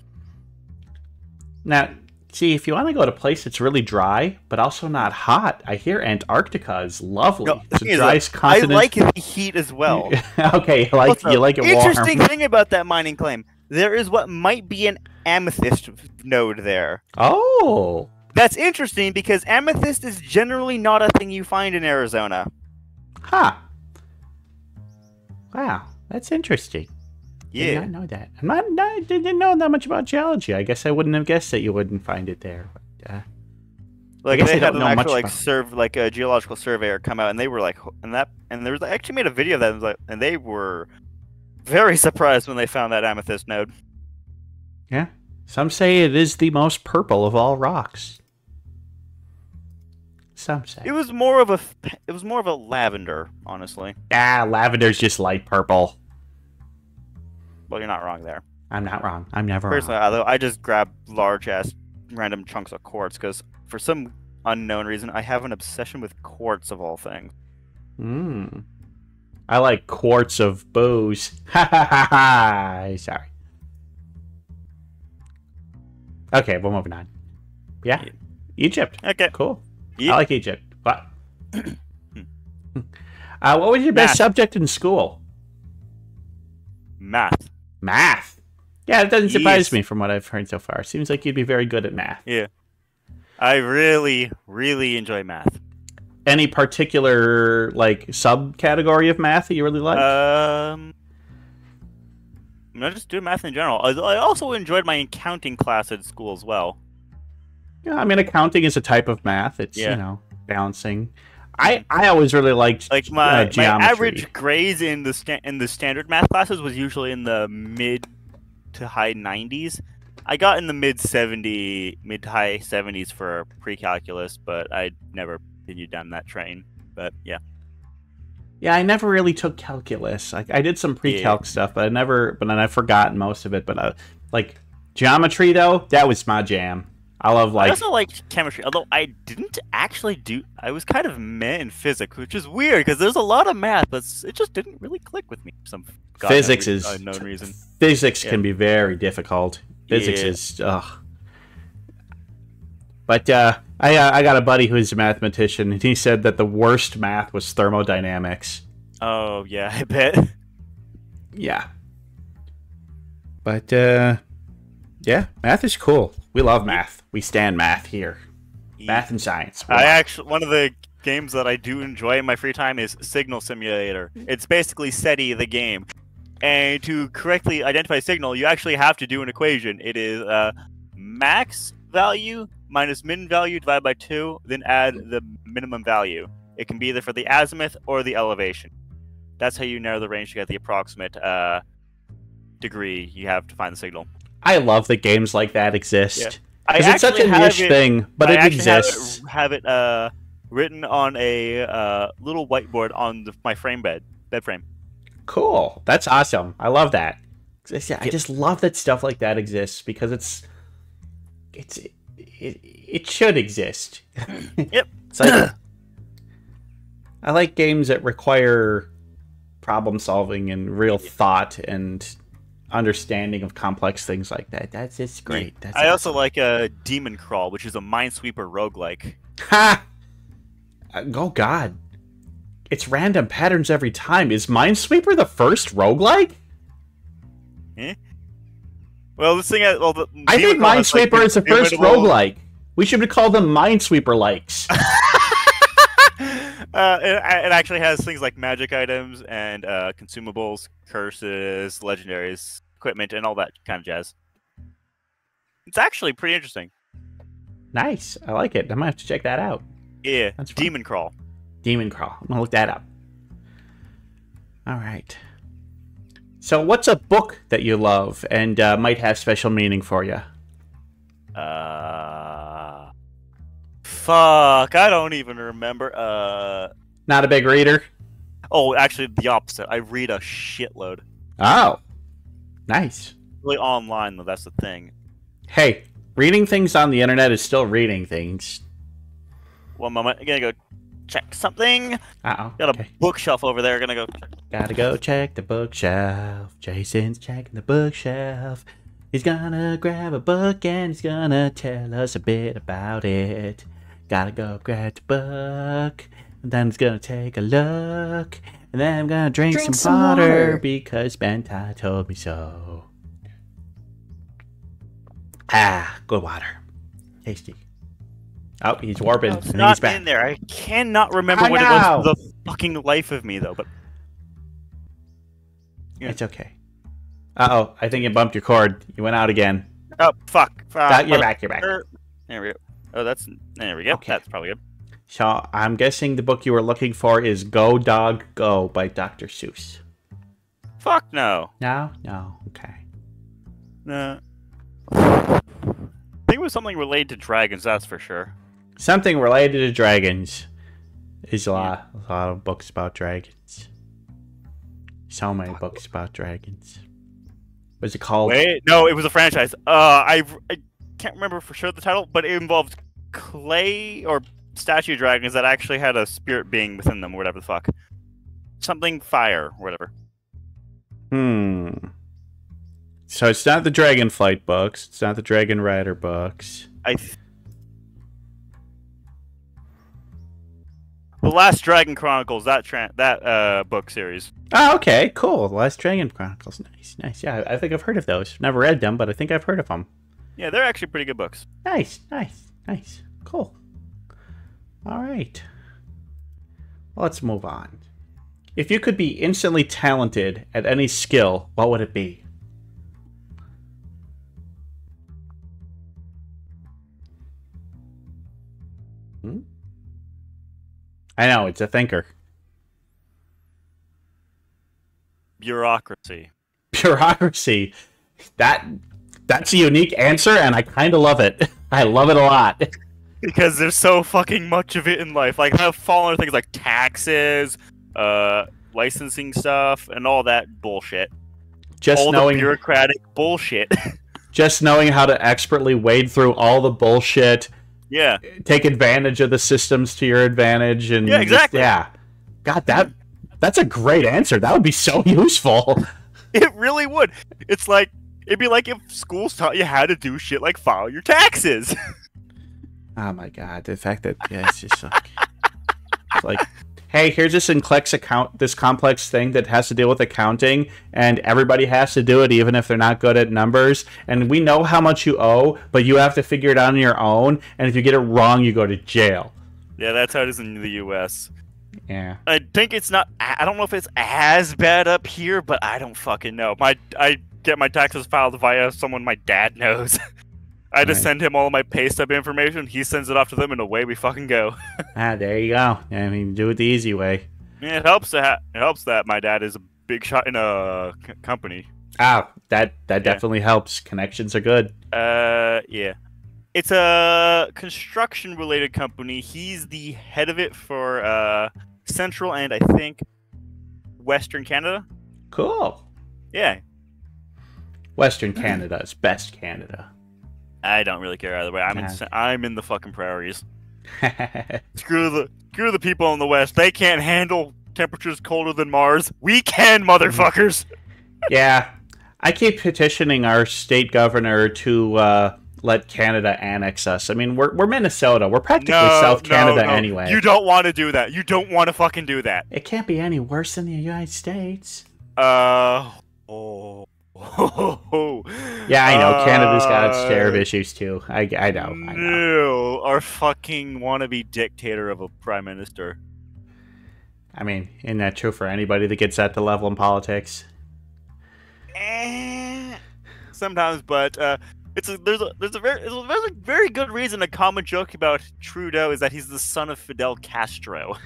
Now, See, if you want to go to a place that's really dry, but also not hot, I hear Antarctica is lovely. No, It's the driest continent. I like the heat as well. Okay, you like it warm. Interesting thing about that mining claim. There is what might be an amethyst node there. Oh. That's interesting because amethyst is generally not a thing you find in Arizona. Huh. Wow, that's interesting. Yeah. Did not know that. I didn't know that much about geology. I guess I wouldn't have guessed that you wouldn't find it there. But, like guess they I had don't an know actual much like a geological surveyor come out, and they were like, and there was actually made a video of that, and, and they were very surprised when they found that amethyst node. Yeah, some say it is the most purple of all rocks. Some say It was more of a lavender, honestly. lavender's just light purple. Well, you're not wrong there. I'm not wrong. I'm never Personally, wrong. although I just grab large ass random chunks of quartz because for some unknown reason I have an obsession with quartz of all things. I like quarts of booze. Ha ha ha ha. Sorry. Okay, we're moving on. Yeah. Egypt. Okay. Cool. Yeah. I like Egypt. What? What was your best subject in school? Math. Math. Yeah, it doesn't surprise Yes. me from what I've heard so far. Seems like you'd be very good at math. Yeah. I really, really enjoy math. Any particular like subcategory of math that you really like? I'm not just doing math in general. I also enjoyed my accounting class at school as well. Yeah, I mean accounting is a type of math. It's balancing. I always really liked Like my geometry. average grades in the standard math classes was usually in the mid to high 90s. I got in the mid to high 70s for pre-calculus, but I never continued down that train. But yeah. Yeah, I never really took calculus. I did some pre-calc stuff, but then I've forgotten most of it. But like geometry though, that was my jam. I also liked chemistry, although I didn't actually do. I was kind of meh in physics, which is weird because there's a lot of math, but it just didn't really click with me for some physics unknown reason. Physics can be very difficult. Physics is But I got a buddy who's a mathematician, and he said that the worst math was thermodynamics. Oh yeah, I bet. Yeah. But yeah, math is cool. We love math. We stand math here. Math and science. One of the games that I do enjoy in my free time is Signal Simulator. It's basically SETI the game. And to correctly identify signal, you actually have to do an equation. It is max value minus min value divided by 2, then add the minimum value. It can be either for the azimuth or the elevation. That's how you narrow the range to get the approximate degree you have to find the signal. I love that games like that exist. Yeah. Because it's such a niche thing, but it exists. Have it written on a little whiteboard on my bed frame. Cool. That's awesome. I love that. I just love that stuff like that exists because it should exist. Yep. It's like, I like games that require problem solving and real thought and understanding of complex things like that. That's just great. That's I also like Demon Crawl, which is a Minesweeper roguelike. Ha! Oh god. It's random patterns every time. Is Minesweeper the first roguelike? Eh? Well, this thing. I think Minesweeper is the first roguelike. We should call them Minesweeper likes. It actually has things like magic items and consumables, curses, legendaries, equipment, and all that kind of jazz. It's actually pretty interesting. Nice. I like it. I might have to check that out. Yeah, that's fun. Demon Crawl. Demon Crawl. I'm gonna look that up. All right. So, what's a book that you love and might have special meaning for you? Fuck, I don't even remember. Not a big reader? Oh, actually, the opposite. I read a shitload. Oh, nice. Really online, though, that's the thing. Hey, reading things on the internet is still reading things. One moment, I'm gonna go check something. Uh-oh. Got a bookshelf over there, gonna go check. Gotta go check the bookshelf. Jason's checking the bookshelf. He's gonna grab a book and he's gonna tell us a bit about it. Gotta go grab the book, and then he's gonna take a look, and then I'm gonna drink some water because Bentai told me so. Ah, good water. Tasty. Oh, he's warping. It's and not he's back. in there. I cannot remember I what it was for know. the fucking life of me, though. But yeah. It's okay. Uh-oh, I think you bumped your cord. You went out again. Oh, fuck. You're back, you're back. There we go. Oh, there we go. Okay. That's probably good. So, I'm guessing the book you were looking for is Go Dog Go by Dr. Seuss. Fuck no. No? No. Okay. No. I think it was something related to dragons, that's for sure. Something related to dragons. There's a lot of books about dragons. So many books about dragons. What's it called? Wait, no, it was a franchise. I can't remember for sure the title, but it involved clay or statue dragons that actually had a spirit being within them, or whatever the fuck. Something fire, or whatever. So it's not the Dragonflight books. It's not the Dragon Rider books. The Last Dragon Chronicles, that book series. Oh, okay, cool. The Last Dragon Chronicles. Nice. Yeah, I think I've heard of those. Never read them, but I think I've heard of them. Yeah, they're actually pretty good books. Nice. Cool. All right. Well, let's move on. If you could be instantly talented at any skill, what would it be? I know, it's a thinker. Bureaucracy. Bureaucracy. That's a unique answer, and I kind of love it. I love it a lot. Because there's so fucking much of it in life. Like, I've fallen into things like taxes, licensing stuff, and all that bullshit. Just all knowing the bureaucratic bullshit. Just knowing how to expertly wade through all the bullshit. Yeah. Take advantage of the systems to your advantage, and yeah, exactly. God, that's a great answer. That would be so useful. It really would. It's like it'd be like if schools taught you how to do shit like file your taxes. Oh my God, the fact that it's just like, hey, here's this complex thing that has to deal with accounting, and everybody has to do it, even if they're not good at numbers. And we know how much you owe, but you have to figure it out on your own. And if you get it wrong, you go to jail. Yeah, that's how it is in the U.S. Yeah. I think it's not. I don't know if it's as bad up here, but I don't fucking know. I get my taxes filed via someone my dad knows. I just send him all of my pay stub information. He sends it off to them, and away we fucking go. There you go. I mean, do it the easy way. Yeah, it helps that my dad is a big shot in a company. That definitely helps. Connections are good. Yeah. It's a construction-related company. He's the head of it for Central and I think Western Canada. Cool. Yeah. Western Canada is best Canada. I don't really care either way. I'm in the fucking prairies. Screw the people in the West. They can't handle temperatures colder than Mars. We can, motherfuckers. Yeah, I keep petitioning our state governor to let Canada annex us. I mean, we're Minnesota. We're practically South Canada anyway. You don't want to do that. You don't want to fucking do that. It can't be any worse than the United States. Yeah, I know. Canada's got its share of issues too. I know. No, our fucking wannabe dictator of a prime minister. I mean, isn't that true for anybody that gets at the level in politics? Sometimes, but there's a very good reason. A common joke about Trudeau is that he's the son of Fidel Castro.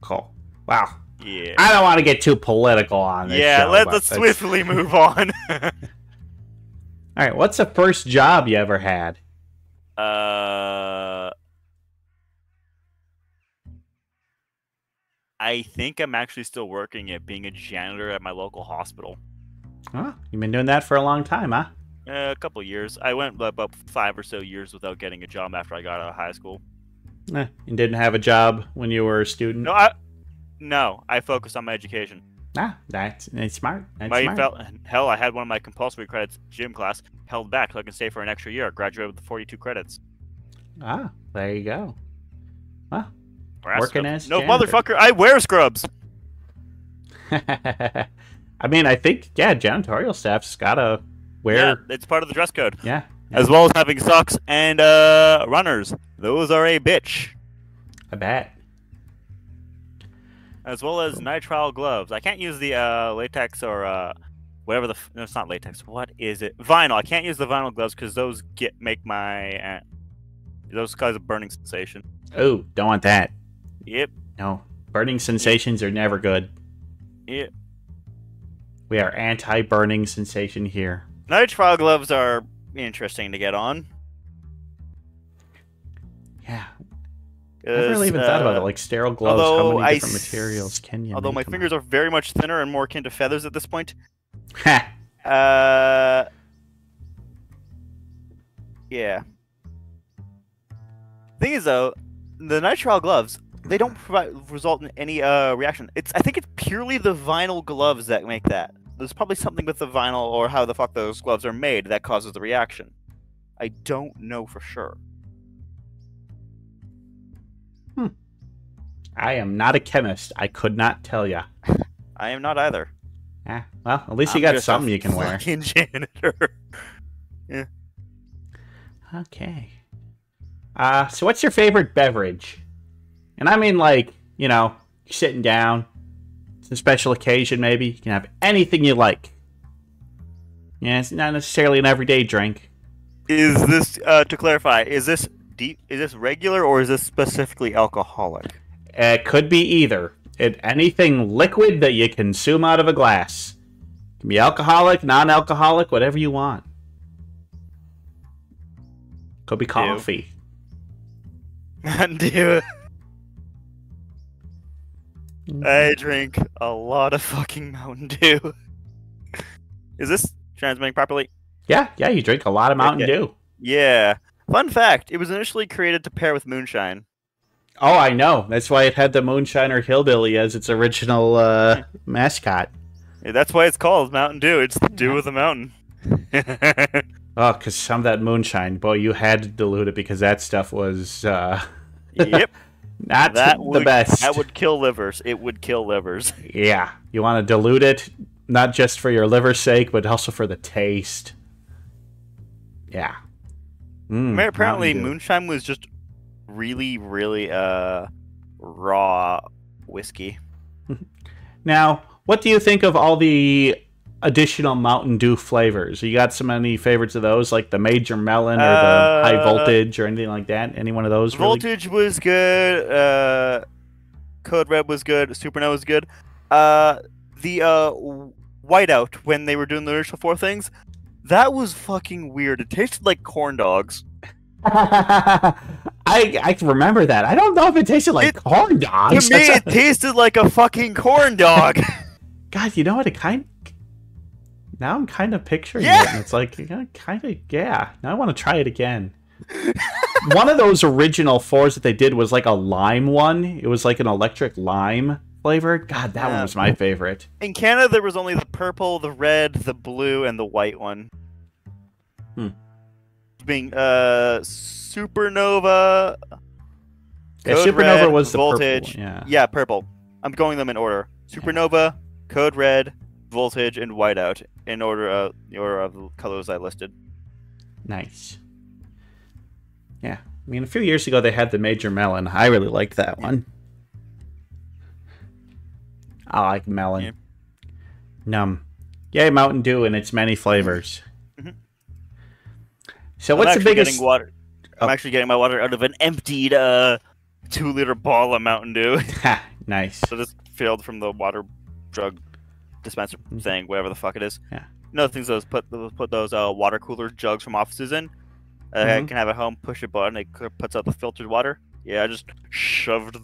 Cool. Wow. Yeah. I don't want to get too political on this. Yeah, show, let's swiftly move on. All right, what's the first job you ever had? I think I'm actually still working at being a janitor at my local hospital. Oh, you've been doing that for a long time, huh? A couple of years. I went about 5 or so years without getting a job after I got out of high school. You didn't have a job when you were a student? No, I focused on my education. Ah, that's smart. That's My smart. hell, I had one of my compulsory credits gym class held back so I can stay for an extra year. Graduated with 42 credits. Ah, there you go. Well, Brass working scrubs. as No, janitor. motherfucker, I wear scrubs. I mean, I think janitorial staff's gotta wear. Yeah, it's part of the dress code. Yeah. As well as having socks and runners. Those are a bitch. I bet. As well as nitrile gloves. I can't use the latex or whatever the. No, it's not latex. What is it? Vinyl. I can't use the vinyl gloves because those make my those cause a burning sensation. Oh, don't want that. Yep. No, burning sensations are never good. Yep. We are anti-burning sensation here. Nitrile gloves are interesting to get on. Yeah. I never really even thought about it. Like sterile gloves, how many different materials can you Although make my them fingers are very much thinner and more akin to feathers at this point. Ha! Yeah. Thing is, though, the nitrile gloves, they don't result in any reaction. I think it's purely the vinyl gloves that make that. There's probably something with the vinyl or how the fuck those gloves are made that causes the reaction. I don't know for sure. I am not a chemist. I could not tell ya. I am not either. Yeah. Well, at least you got something you can wear. Fucking janitor. Yeah. Okay. So what's your favorite beverage? And I mean, like, you know, you're sitting down. It's a special occasion, maybe. You can have anything you like. Yeah, it's not necessarily an everyday drink. Is this, to clarify, is this regular or is this specifically alcoholic? It could be either. Anything liquid that you consume out of a glass. It can be alcoholic, non-alcoholic, whatever you want. Could be coffee. Mountain Dew. I drink a lot of fucking Mountain Dew. Is this transmitting properly? Yeah, you drink a lot of Mountain Dew. Yeah. Fun fact, it was initially created to pair with moonshine. Oh, I know. That's why it had the Moonshiner Hillbilly as its original mascot. Yeah, that's why it's called Mountain Dew. It's the dew of the mountain. Oh, because some of that moonshine, boy, you had to dilute it because that stuff was Yep. not the best. That would kill livers. It would kill livers. Yeah, you want to dilute it, not just for your liver's sake, but also for the taste. Yeah. Apparently, moonshine was just really, really raw whiskey. Now, what do you think of all the additional Mountain Dew flavors? You got so many favorites of those, like the Major Melon or the High Voltage or anything like that? Any one of those? Voltage was good. Code Red was good. Supernova was good. The Whiteout, when they were doing the initial four things, that was fucking weird. It tasted like corn dogs. I can remember that. I don't know if it tasted like corn dogs. To me, it tasted like a fucking corn dog. God, you know what? Now I'm kind of picturing it. And it's like, yeah. Now I want to try it again. One of those original fours that they did was like a lime one. It was like an electric lime flavor. God, that one was my favorite. In Canada, there was only the purple, the red, the blue, and the white one. Being Supernova. Yeah, Supernova Red, was the Voltage. purple. Yeah, purple. I'm going them in order. Supernova, Code Red, Voltage, and Whiteout in order of the colors I listed. Nice. Yeah, I mean, a few years ago they had the Major Melon. I really liked that one. I like melon. Yeah. Yay, Mountain Dew in its many flavors. So what's the biggest? I'm actually getting my water out of an emptied 2-liter ball of Mountain Dew. Nice. So this filled from the water drug dispenser thing, whatever the fuck it is. Yeah. Another thing is those put those water cooler jugs from offices in. I can have at home, push a button, it puts out the filtered water. Yeah, I just shoved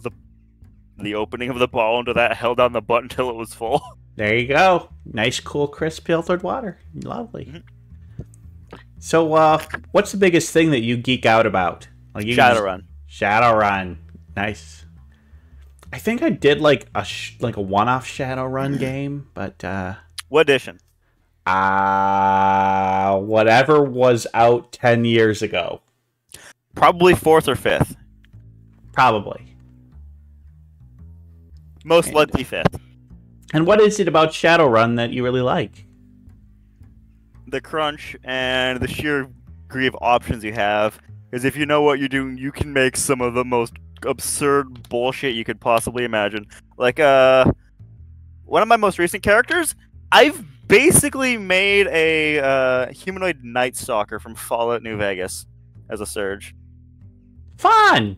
the opening of the ball into that, held down the button until it was full. There you go. Nice, cool, crisp filtered water. Lovely. So, what's the biggest thing that you geek out about? Like Shadowrun. Shadowrun. Nice. I think I did like a one-off Shadowrun game, but What edition? whatever was out 10 years ago. Probably 4th or 5th. Probably. Most likely 5th. And what is it about Shadowrun that you really like? The crunch and the sheer degree of options you have. Because if you know what you're doing, you can make some of the most absurd bullshit you could possibly imagine. Like, one of my most recent characters, I've basically made a humanoid Night Stalker from Fallout New Vegas as a Surge. Fun!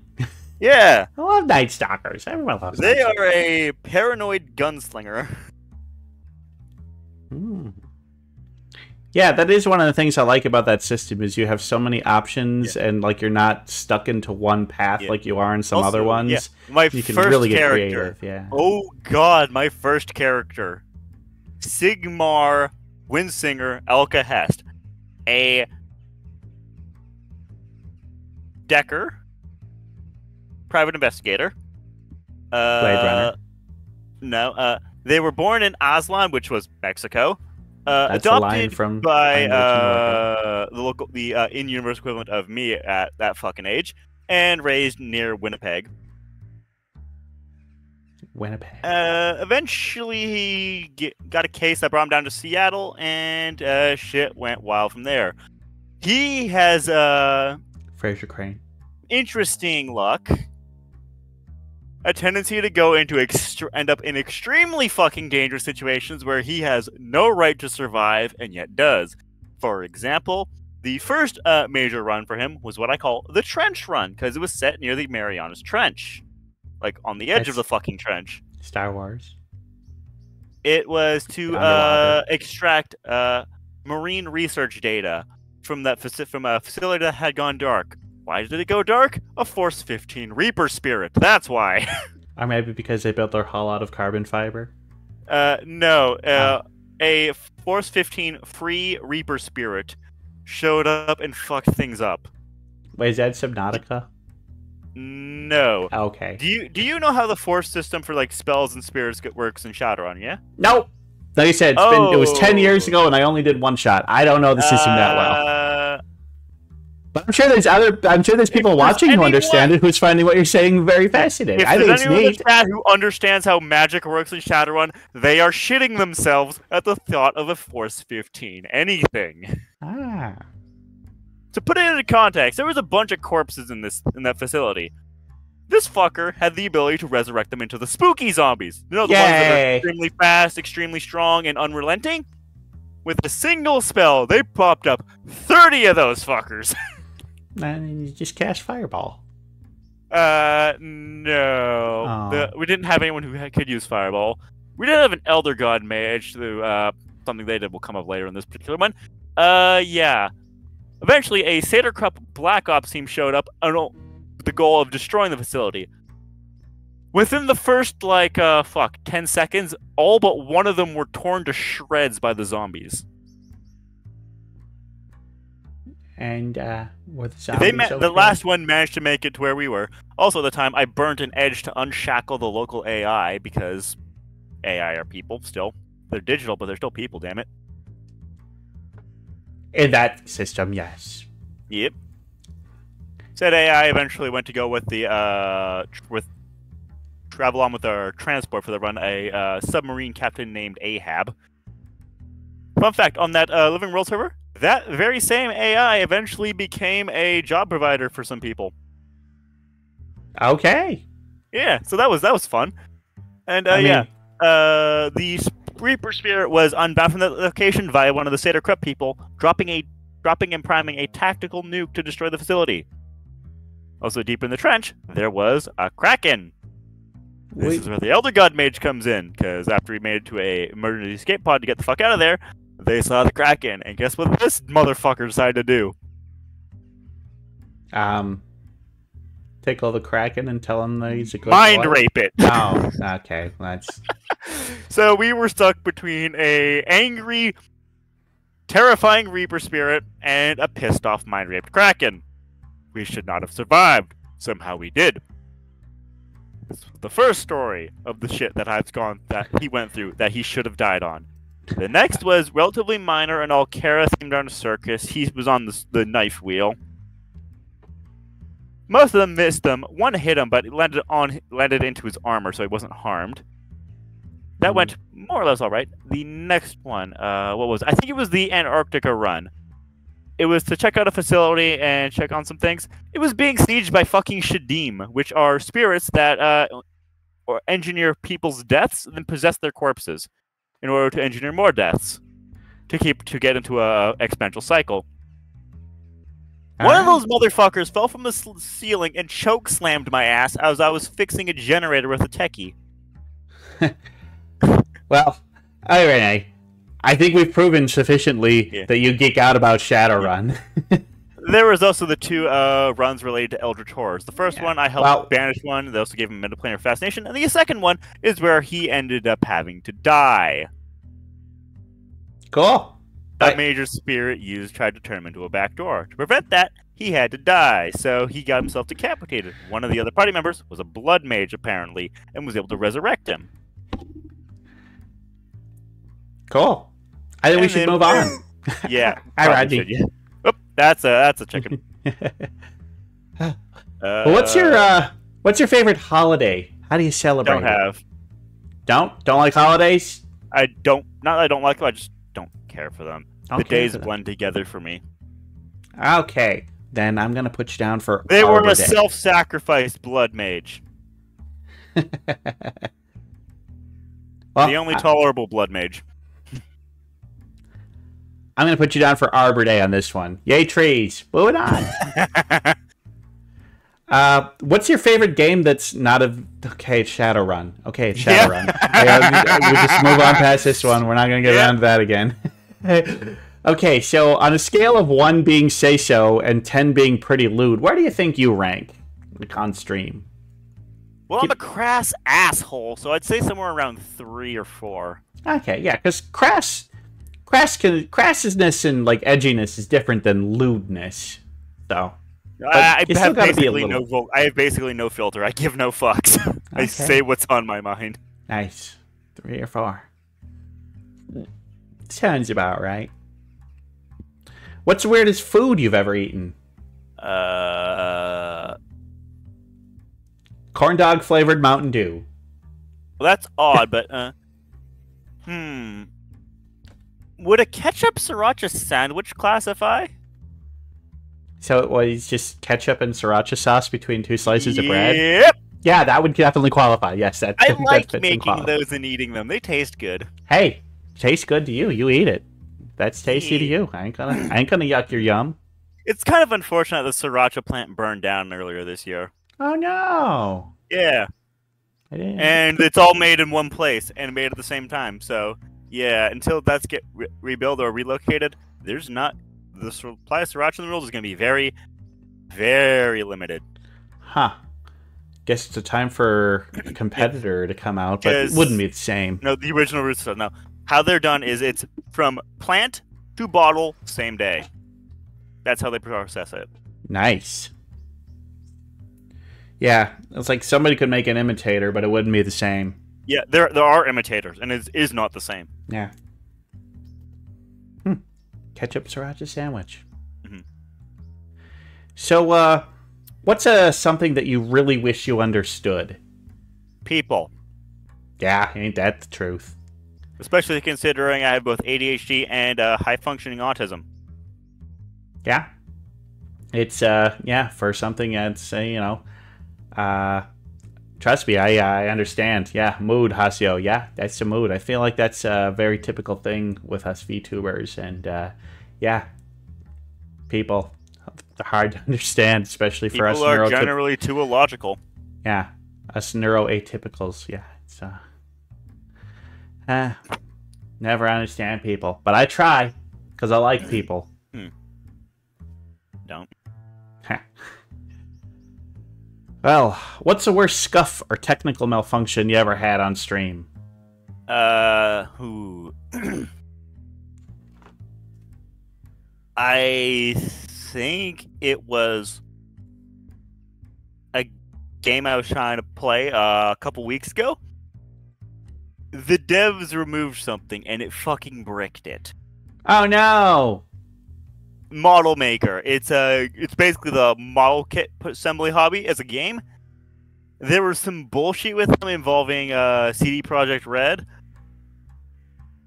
Yeah! I love Night Stalkers. Everyone loves They Night are a paranoid gunslinger. Hmm. Yeah, that is one of the things I like about that system is you have so many options and like you're not stuck into one path like you are in some other ones. Yeah. My you can first really get character. creative. Yeah. Oh god, my first character. Sigmar Windsinger Elka Hest. A Decker. Private investigator. Blade Runner. No, they were born in Aztlan, which was Mexico. That's the line Adopted from by the in-universe equivalent of me at that fucking age, and raised near Winnipeg. Winnipeg. Eventually, he got a case that brought him down to Seattle, and shit went wild from there. He has Fraser Crane. interesting luck. A tendency to go into end up in extremely fucking dangerous situations where he has no right to survive and yet does. For example, the first major run for him was what I call the Trench Run, because it was set near the Marianas Trench. Like, on the edge of the fucking trench. Star Wars. It was to extract marine research data from a facility that had gone dark. Why did it go dark? A Force 15 Reaper Spirit. That's why. Or maybe because they built their hull out of carbon fiber? No. A Force 15 free Reaper Spirit showed up and fucked things up. Wait, is that Subnautica? No. Okay. Do you know how the Force system for like spells and spirits works in Shadowrun? Yeah. Nope. Like I said, it was 10 years ago, and I only did one shot. I don't know the system that well. But I'm sure there's people watching who understand it, who's finding what you're saying very fascinating. I think it's neat. If there's anyone who understands how magic works in Shadowrun, they are shitting themselves at the thought of a Force 15 anything. Ah. To put it into context, there was a bunch of corpses in that facility. This fucker had the ability to resurrect them into the spooky zombies. You know, the ones that are extremely fast, extremely strong, and unrelenting? With a single spell, they popped up 30 of those fuckers. And you just cast Fireball. No. Oh. We didn't have anyone who could use Fireball. We did have an Elder God mage, through something they did will come up later in this particular one. Yeah. Eventually, a Satyr Cup Black Ops team showed up with the goal of destroying the facility. Within the first, 10 seconds, all but one of them were torn to shreds by the zombies. And were the zombies okay? The last one managed to make it to where we were. Also, at the time, I burnt an edge to unshackle the local AI, because AI are people, still. They're digital, but they're still people, damn it. In that system, yes. Yep. Said AI eventually went to go with travel on with our transport for the run, a submarine captain named Ahab. Fun fact, on that Living World server, that very same AI eventually became a job provider for some people. Okay. Yeah, so that was fun. And the Reaper Spirit was unbound from that location via one of the Satyr Krupp people, dropping and priming a tactical nuke to destroy the facility. Also, deep in the trench, there was a Kraken. This is where the Elder God Mage comes in, because after he made it to a emergency escape pod to get the fuck out of there, they saw the Kraken, and guess what this motherfucker decided to do? Tickle the Kraken and tell him that he's a good Mind rape it. Oh, okay. That's... So we were stuck between a angry, terrifying Reaper Spirit and a pissed off mind raped Kraken. We should not have survived. Somehow we did. The first story of the shit that he went through that he should have died on. The next was relatively minor and all Kara themed on a circus. He was on the knife wheel. Most of them missed him. One hit him, but it landed into his armor, so he wasn't harmed. That went more or less all right. The next one, what was it? I think it was the Antarctica run. It was to check out a facility and check on some things. It was being sieged by fucking Shadim, which are spirits that or engineer people's deaths and then possess their corpses in order to engineer more deaths to get into a exponential cycle. One of those motherfuckers fell from the ceiling and choke slammed my ass as I was fixing a generator with a techie. Well, all right. I think we've proven sufficiently that you geek out about Shadowrun. There was also the two runs related to Eldritch Horrors. The first one, I helped banish one. They also gave him Metaplanar Fascination. And the second one is where he ended up having to die. Cool. A major spirit tried to turn him into a back door. To prevent that, he had to die, so he got himself decapitated. One of the other party members was a blood mage, apparently, and was able to resurrect him. Cool. I think we should move on. Yeah. All right, Rodney. Oop, that's a chicken. Well, what's your favorite holiday? How do you celebrate? Don't like holidays? I don't. Not that I don't like them. I just don't care for them. The days blend together for me. Okay, then I'm gonna put you down for. They Arbor were a Day. self-sacrificed blood mage. Well, the only tolerable blood mage. I'm going to put you down for Arbor Day on this one. Yay, trees. Moving on. What's your favorite game that's not a... Okay, it's Shadowrun. Okay, it's Shadowrun. We just move on past this one. We're not going to get around to that again. Okay, so on a scale of 1 being say-so and 10 being pretty lewd, where do you think you rank on stream? Well, I'm a crass asshole, so I'd say somewhere around 3 or 4. Okay, yeah, because crassness and like edginess is different than lewdness. So I have basically no filter. I give no fucks. Okay. I say what's on my mind. Nice. 3 or 4. Sounds about right. What's the weirdest food you've ever eaten? Corn dog flavored Mountain Dew. Well, that's odd, but would a ketchup sriracha sandwich classify? So it was just ketchup and sriracha sauce between 2 slices of bread? Yep. Yeah, that would definitely qualify. Yes, that. I like making those and eating them. They taste good. Hey, tastes good to you. You eat it. That's tasty to you. I ain't gonna yuck your yum. It's kind of unfortunate the sriracha plant burned down earlier this year. Oh no. Yeah. And it's all made in one place and made at the same time. So yeah, until that's get rebuilt or relocated, there's not the supply of sriracha in the world is going to be very, very limited. Huh. Guess it's a time for a competitor to come out, but it wouldn't be the same. No, the original roots stuff. No, how they're done is it's from plant to bottle, same day. That's how they process it. Nice. Yeah, it's like somebody could make an imitator, but it wouldn't be the same. Yeah, there are imitators, and it is not the same. Yeah. Ketchup sriracha sandwich. Mm-hmm. So, what's something that you really wish you understood? People. Yeah, ain't that the truth? Especially considering I have both ADHD and high-functioning autism. Yeah. It's, for something that's, trust me, I understand. Yeah, mood, Hasio. Yeah, that's the mood. I feel like that's a very typical thing with us VTubers. And, people, hard to understand, especially for us. People are generally too illogical. Yeah, us neuroatypicals. Yeah, it's, never understand people. But I try, because I like people. Don't. Well, what's the worst scuff or technical malfunction you ever had on stream? I think it was a game I was trying to play a couple weeks ago. The devs removed something, and it fucking bricked it. Oh no! Model Maker. It's basically the model kit assembly hobby as a game. There was some bullshit with them involving CD Projekt Red.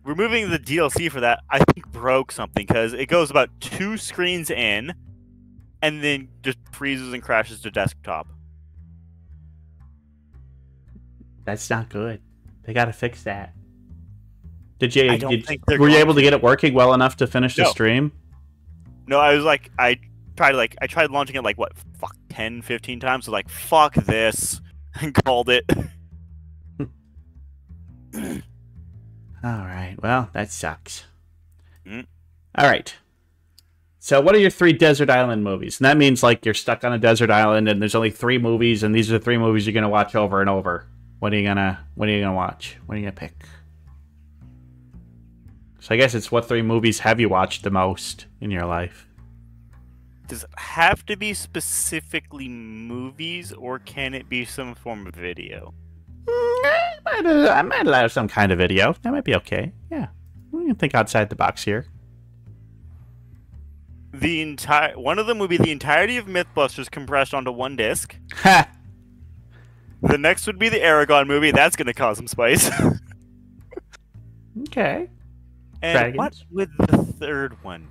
Removing the DLC for that, I think, broke something because it goes about 2 screens in, and then just freezes and crashes to desktop. That's not good. They gotta fix that. Did you? Were you able to get it working well enough to finish the stream? No, I tried launching it 10, 15 times. So fuck this, and called it. All right. Well, that sucks. Mm. All right. So, what are your 3 desert island movies? And that means you're stuck on a desert island, and there's only 3 movies, and these are the 3 movies you're gonna watch over and over. What are you gonna watch? What are you gonna pick? So I guess it's what 3 movies have you watched the most in your life? Does it have to be specifically movies, or can it be some form of video? I might allow some kind of video. That might be okay. Yeah, we can think outside the box here. One of them would be the entirety of Mythbusters compressed onto 1 disc. Ha! The next would be the Aragon movie. That's gonna cause some spice. Okay. And Dragons. what with the 3rd one?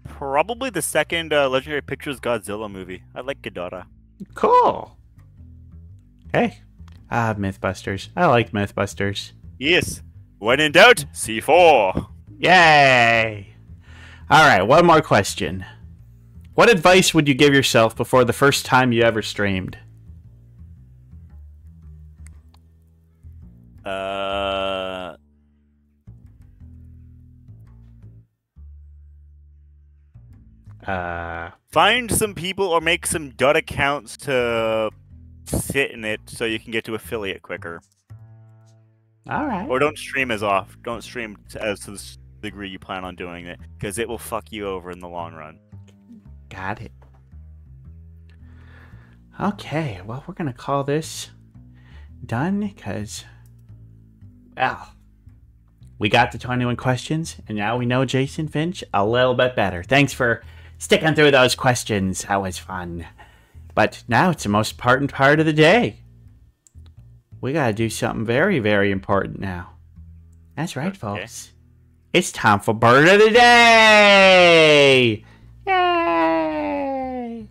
Probably the 2nd Legendary Pictures Godzilla movie. I like Ghidorah. Cool. Hey. Mythbusters. I like Mythbusters. Yes. When in doubt, C4. Yay! Alright, one more question. What advice would you give yourself before the first time you ever streamed? Find some people or make some dud accounts to sit in it so you can get to affiliate quicker. Alright. Or don't stream as off. Don't stream as to the degree you plan on doing it, because it will fuck you over in the long run. Got it. Okay, well, we're gonna call this done, because, well, we got the 21 questions, and now we know Jas0n Finch a little bit better. Thanks for sticking through those questions. That was fun. But now it's the most important part of the day. We gotta do something very, very important now. That's right, folks. It's time for Bird of the Day! Yay!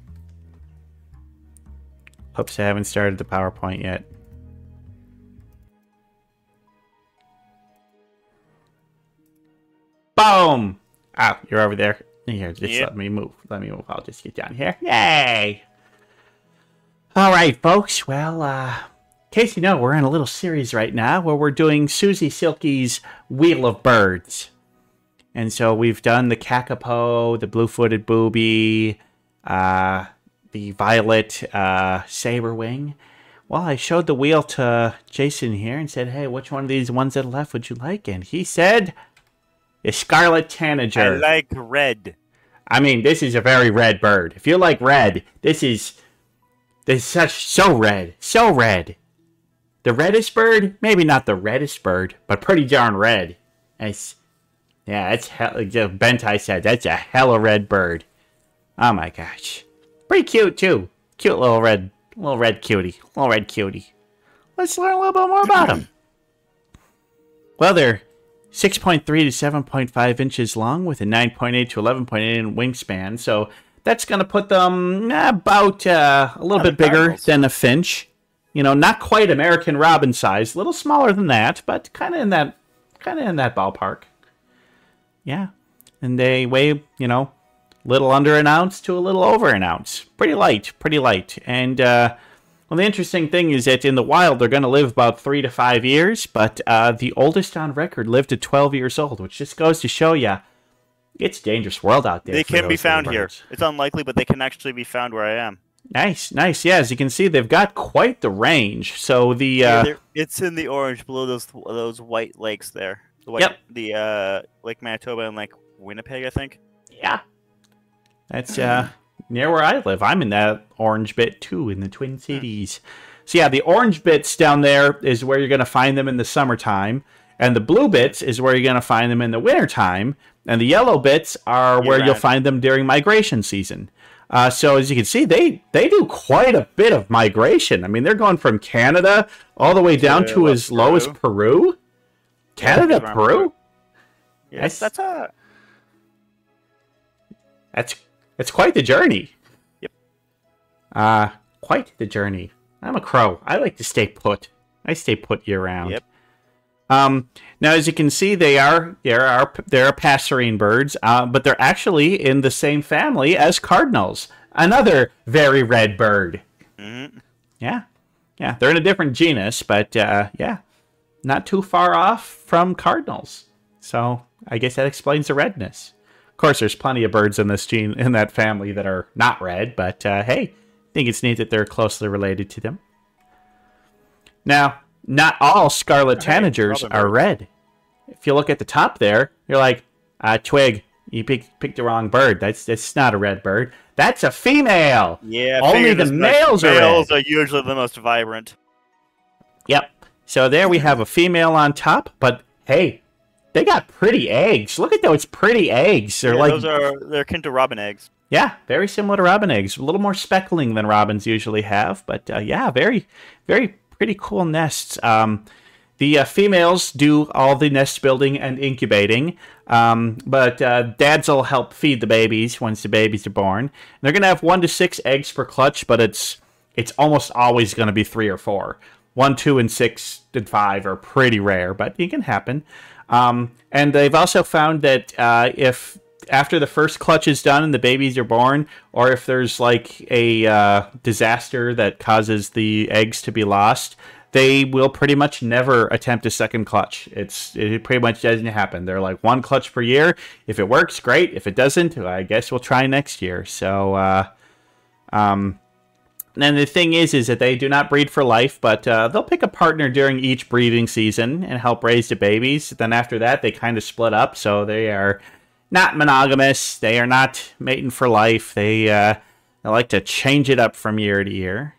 Oops, I haven't started the PowerPoint yet. Boom! Oh, you're over there. Here, just let me move. Let me move. I'll just get down here. Yay! Alright, folks. Well, in case you know, we're in a little series right now where we're doing Susie Silky's Wheel of Birds. And so we've done the kakapo, the blue-footed booby, the violet saberwing. Well, I showed the wheel to Jason here and said, hey, which one of these ones that are left would you like? And he said, the scarlet tanager. I like red. I mean, this is a very red bird. If you like red, this is so red. So red. The reddest bird? Maybe not the reddest bird, but pretty darn red. It's, yeah, it's hell, like Bentai said, that's a hella red bird. Oh my gosh. Pretty cute too. Cute little red cutie. Little red cutie. Let's learn a little bit more about them. Well, they're 6.3 to 7.5 inches long with a 9.8 to 11.8 wingspan. So that's going to put them about a little bit bigger than a finch. You know, not quite American robin size, a little smaller than that, but kind of in that ballpark. Yeah. And they weigh, you know, little under an ounce to a little over an ounce. Pretty light, pretty light. And well, the interesting thing is that in the wild, they're going to live about 3 to 5 years, but the oldest on record lived at 12 years old, which just goes to show you it's a dangerous world out there. They can be found here. It's unlikely, but they can actually be found where I am. Nice, nice. Yeah, as you can see, they've got quite the range. So the it's in the orange below those white lakes there. The white, yep. The Lake Manitoba and Lake Winnipeg, I think. Yeah, That's near where I live. I'm in that orange bit too, in the Twin Cities. So yeah, the orange bits down there is where you're going to find them in the summertime, and the blue bits is where you're going to find them in the wintertime, and the yellow bits are where you'll find them during migration season. So as you can see, they do quite a bit of migration. I mean, they're going from Canada all the way down to as low as Peru. Canada, Peru? Yes, that's quite the journey. Yep. Quite the journey. I'm a crow. I like to stay put. I stay put year round. Yep. Now, as you can see, they're passerine birds, but they're actually in the same family as cardinals, another very red bird. Mm-hmm. Yeah, they're in a different genus, but yeah, not too far off from cardinals. So I guess that explains the redness. Of course, there's plenty of birds in that family that are not red, but hey, I think it's neat that they're closely related to them. Now, not all scarlet tanagers are red. If you look at the top there, you're like, Twig, you picked the wrong bird. That's not a red bird. That's a female. Yeah, only the males are red. Males are usually the most vibrant. Yep. So there we have a female on top, but hey, they got pretty eggs. Look at those pretty eggs. They're akin to robin eggs. Yeah, very similar to robin eggs. A little more speckling than robins usually have, but yeah, very, very pretty cool nests. The females do all the nest building and incubating, but dads will help feed the babies once the babies are born. And they're going to have 1 to 6 eggs per clutch, but it's almost always going to be 3 or 4. 1, 2, and 6 and 5 are pretty rare, but it can happen. And they've also found that if after the first clutch is done and the babies are born, or if there's like a disaster that causes the eggs to be lost, they will pretty much never attempt a second clutch. It pretty much doesn't happen. They're like 1 clutch per year. If it works, great. If it doesn't, I guess we'll try next year. So, and the thing is that they do not breed for life, but they'll pick a partner during each breeding season and help raise the babies. Then after that, they kind of split up, so they are not monogamous. They are not mating for life. They like to change it up from year to year.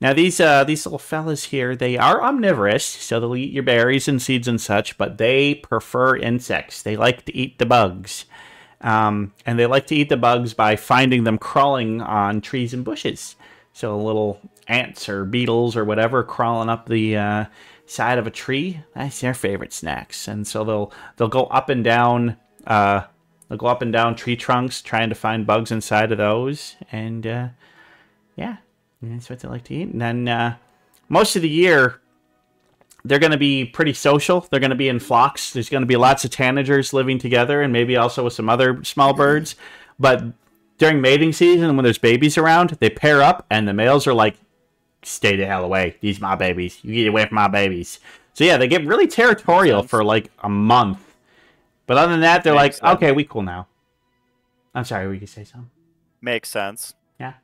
Now these little fellas here, they are omnivorous, so they'll eat your berries and seeds and such, but they prefer insects. They like to eat the bugs. And they like to eat the bugs by finding them crawling on trees and bushes. So little ants or beetles or whatever crawling up the side of a tree, that's their favorite snacks. And so they'll go up and down tree trunks trying to find bugs inside of those. And yeah, that's what they like to eat. And then most of the year, they're going to be pretty social. They're going to be in flocks. There's going to be lots of tanagers living together and maybe also with some other small birds. But during mating season, when there's babies around, they pair up and the males are like, stay the hell away. These are my babies. You get away from my babies. So yeah, they get really territorial for like a month. But other than that, they're like, okay, we cool now. I'm sorry, we could say something. Makes sense. Yeah.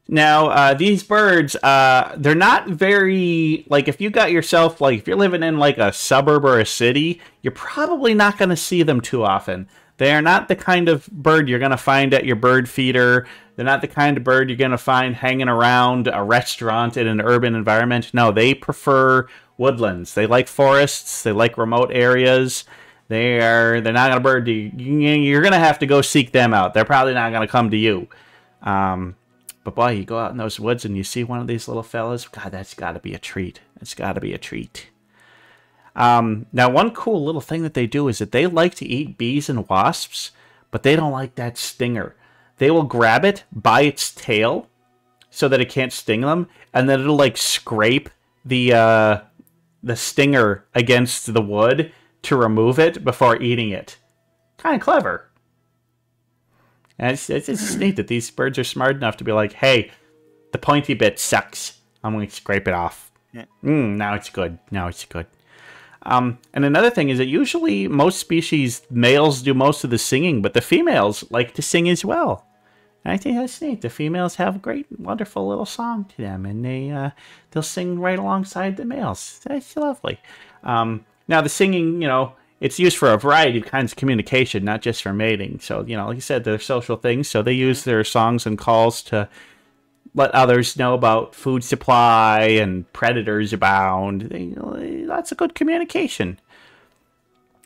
Now, these birds, they're not very, like, if you got yourself, like, if you're living in, like, a suburb or a city, you're probably not going to see them too often. They are not the kind of bird you're going to find at your bird feeder. They're not the kind of bird you're going to find hanging around a restaurant in an urban environment. No, they prefer woodlands. They like forests. They like remote areas. They're not going to bird you. You're going to have to go seek them out. They're probably not going to come to you. But boy, you go out in those woods and you see one of these little fellas. God, that's got to be a treat. That's got to be a treat. Now, one cool little thing that they do is that they like to eat bees and wasps, but they don't like that stinger. They will grab it by its tail so that it can't sting them, and then it'll like scrape the stinger against the wood to remove it before eating it. Kind of clever. And it's neat that these birds are smart enough to be like, hey, the pointy bit sucks. I'm going to scrape it off. Yeah. Now it's good. Now it's good. And another thing is that usually most species, males do most of the singing, but the females like to sing as well. And I think that's neat. The females have a great, wonderful little song to them, and they'll sing right alongside the males. That's lovely. Now the singing, it's used for a variety of kinds of communication, not just for mating. So, you know, like you said, they're social things. So they use their songs and calls to let others know about food supply and predators abound. Lots of good communication.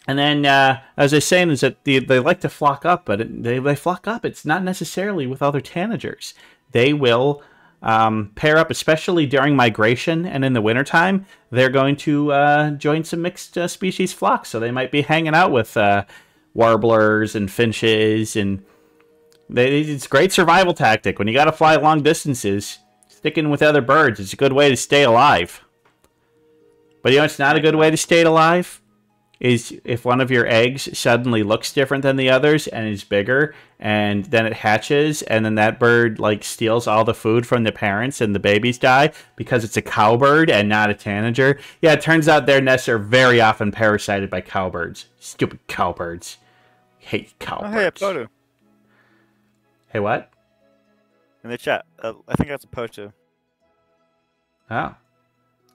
And then, as I was saying, is that they like to flock up, but they flock up. It's not necessarily with other tanagers. They will pair up, especially during migration and in the wintertime. They're going to join some mixed species flocks. So they might be hanging out with warblers and finches. And it's a great survival tactic. When you got to fly long distances, sticking with other birds is a good way to stay alive. But you know it's not a good way to stay alive? Is if one of your eggs suddenly looks different than the others and is bigger, and then it hatches, and then that bird like steals all the food from the parents and the babies die because it's a cowbird and not a tanager. Yeah, it turns out their nests are very often parasited by cowbirds. Stupid cowbirds. Hate cowbirds. Oh, hey, a photo. Hey, what? In the chat. I think that's a photo. Oh.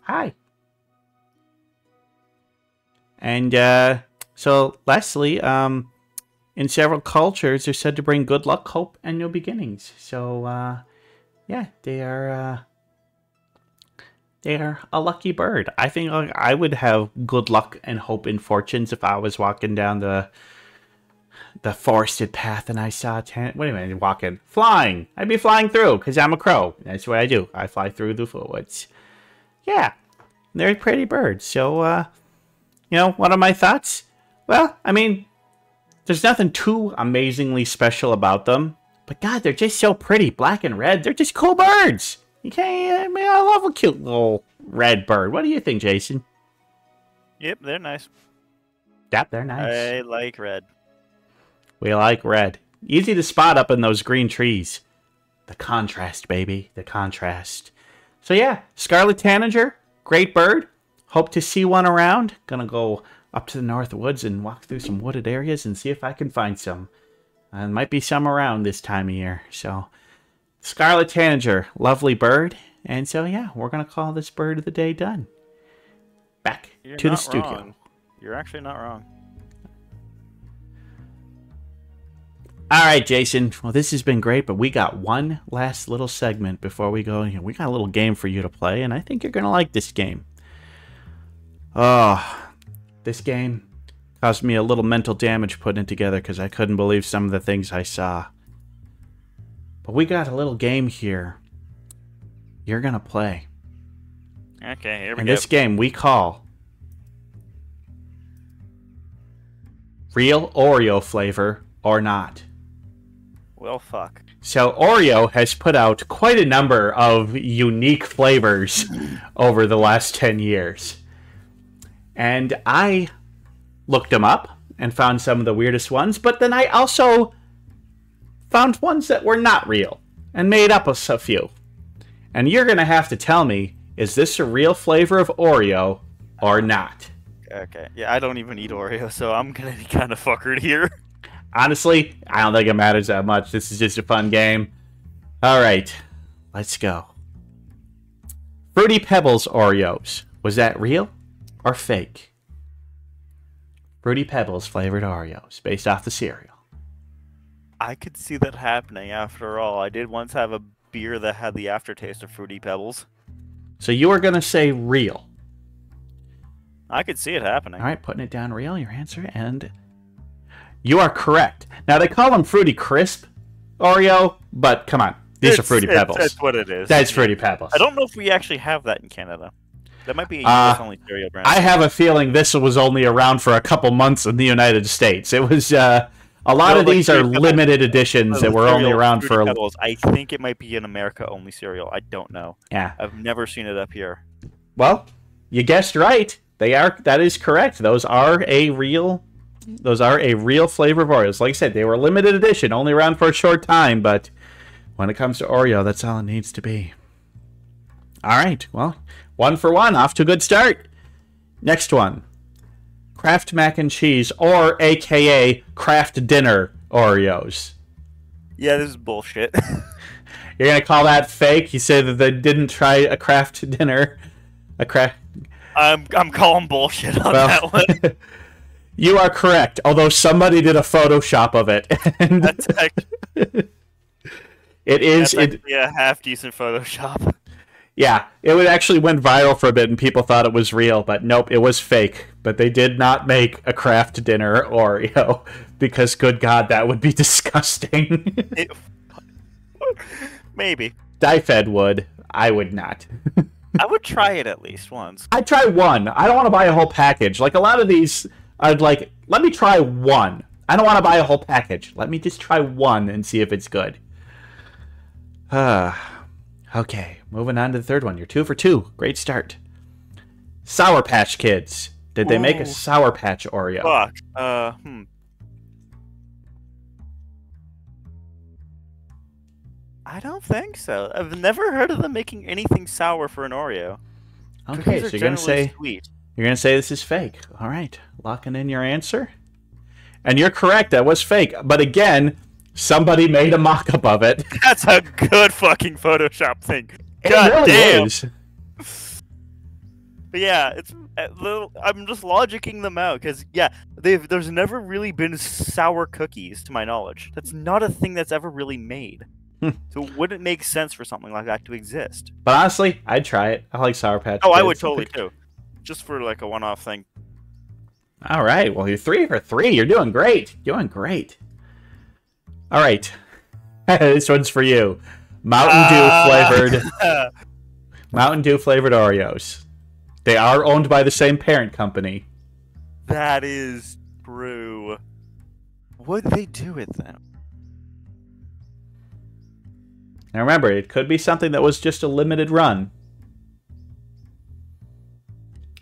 Hi. And so, lastly, in several cultures, they're said to bring good luck, hope, and new beginnings. So, yeah, they are a lucky bird. I think I would have good luck and hope and fortunes if I was walking down the forested path and I saw a wait a minute, flying. I'd be flying through because I'm a crow. That's what I do. I fly through the woods. Yeah, they're pretty birds. So, you know, what are my thoughts? Well, I mean, there's nothing too amazingly special about them. But God, they're just so pretty. Black and red. They're just cool birds. You can't, I mean, I love a cute little red bird. What do you think, Jason? Yep, they're nice. Yep, they're nice. I like red. We like red. Easy to spot up in those green trees. The contrast, baby. The contrast. So yeah, Scarlet Tanager. Great bird. Hope to see one around. Gonna go up to the north woods and walk through some wooded areas and see if I can find some. Might be some around this time of year. So, Scarlet Tanager, lovely bird. And so, yeah, we're gonna call this bird of the day done. Back to the studio. Wrong. You're actually not wrong. All right, Jason. Well, this has been great, but we got one last little segment before we go. We got a little game for you to play, and I think you're gonna like this game. Oh, this game caused me a little mental damage putting it together because I couldn't believe some of the things I saw. But we got a little game here you're going to play. Okay, here we go. And this game we call Real Oreo Flavor or Not. Well, fuck. So Oreo has put out quite a number of unique flavors over the last 10 years. And I looked them up and found some of the weirdest ones, but then I also found ones that were not real and made up a few. And you're going to have to tell me, is this a real flavor of Oreo or not? Okay, yeah, I don't even eat Oreo, so I'm going to be kind of fuckered here. Honestly, I don't think it matters that much. This is just a fun game. All right, let's go. Fruity Pebbles Oreos. Was that real or fake? Fruity Pebbles flavored Oreos based off the cereal. I could see that happening after all. I did once have a beer that had the aftertaste of Fruity Pebbles. So you are going to say real. I could see it happening. All right, putting it down real, your answer, and you are correct. Now, they call them Fruity Crisp Oreo, but come on. These are Fruity Pebbles. That's what it is. That's Fruity Pebbles. I don't know if we actually have that in Canada. That might be a US-only cereal brand. I have a feeling this was only around for a couple months in the United States. It was a lot of these are limited editions that were only around for. Pebbles. I think it might be an America-only cereal. I don't know. Yeah, I've never seen it up here. Well, you guessed right. They are. That is correct. Those are a real flavor of Oreos. Like I said, they were limited edition, only around for a short time. But when it comes to Oreo, that's all it needs to be. All right. Well, 1 for 1. Off to a good start. Next one. Kraft Mac and Cheese, or AKA Kraft Dinner Oreos. Yeah, this is bullshit. You're going to call that fake? You say that they didn't try a Kraft Dinner. I'm calling bullshit on that one. You are correct, although somebody did a Photoshop of it. And That's actually, that's actually a half-decent Photoshop. Yeah, it would actually went viral for a bit and people thought it was real, but nope, it was fake. But they did not make a Kraft Dinner Oreo because, good God, that would be disgusting. Maybe. Dyfed would. I would not. I would try it at least once. I'd try one. I don't want to buy a whole package. Like, a lot of these, I'd like, let me try one. I don't want to buy a whole package. Let me just try one and see if it's good. Okay, moving on to the third one. You're 2 for 2. Great start. Sour Patch Kids. Did they make a Sour Patch Oreo? Fuck. I don't think so. I've never heard of them making anything sour for an Oreo. Okay, so Cookies are you're gonna generally say sweet. this is fake. All right, locking in your answer. And you're correct. That was fake. But again, somebody made a mock-up of it. That's a good fucking Photoshop thing. It God really damn. is. But yeah, it's I'm just logicking them out because yeah, there's never really been sour cookies to my knowledge. That's not a thing that's ever really made. So it wouldn't make sense for something like that to exist. But honestly, I'd try it. I like Sour Patch Oh, Kids. I would totally too. Just for like a one-off thing. All right. Well, you're 3 for 3. You're doing great. Doing great. All right. This one's for you. Mountain Dew flavored Oreos. They are owned by the same parent company. That is true. What'd they do with them? Now remember, it could be something that was just a limited run.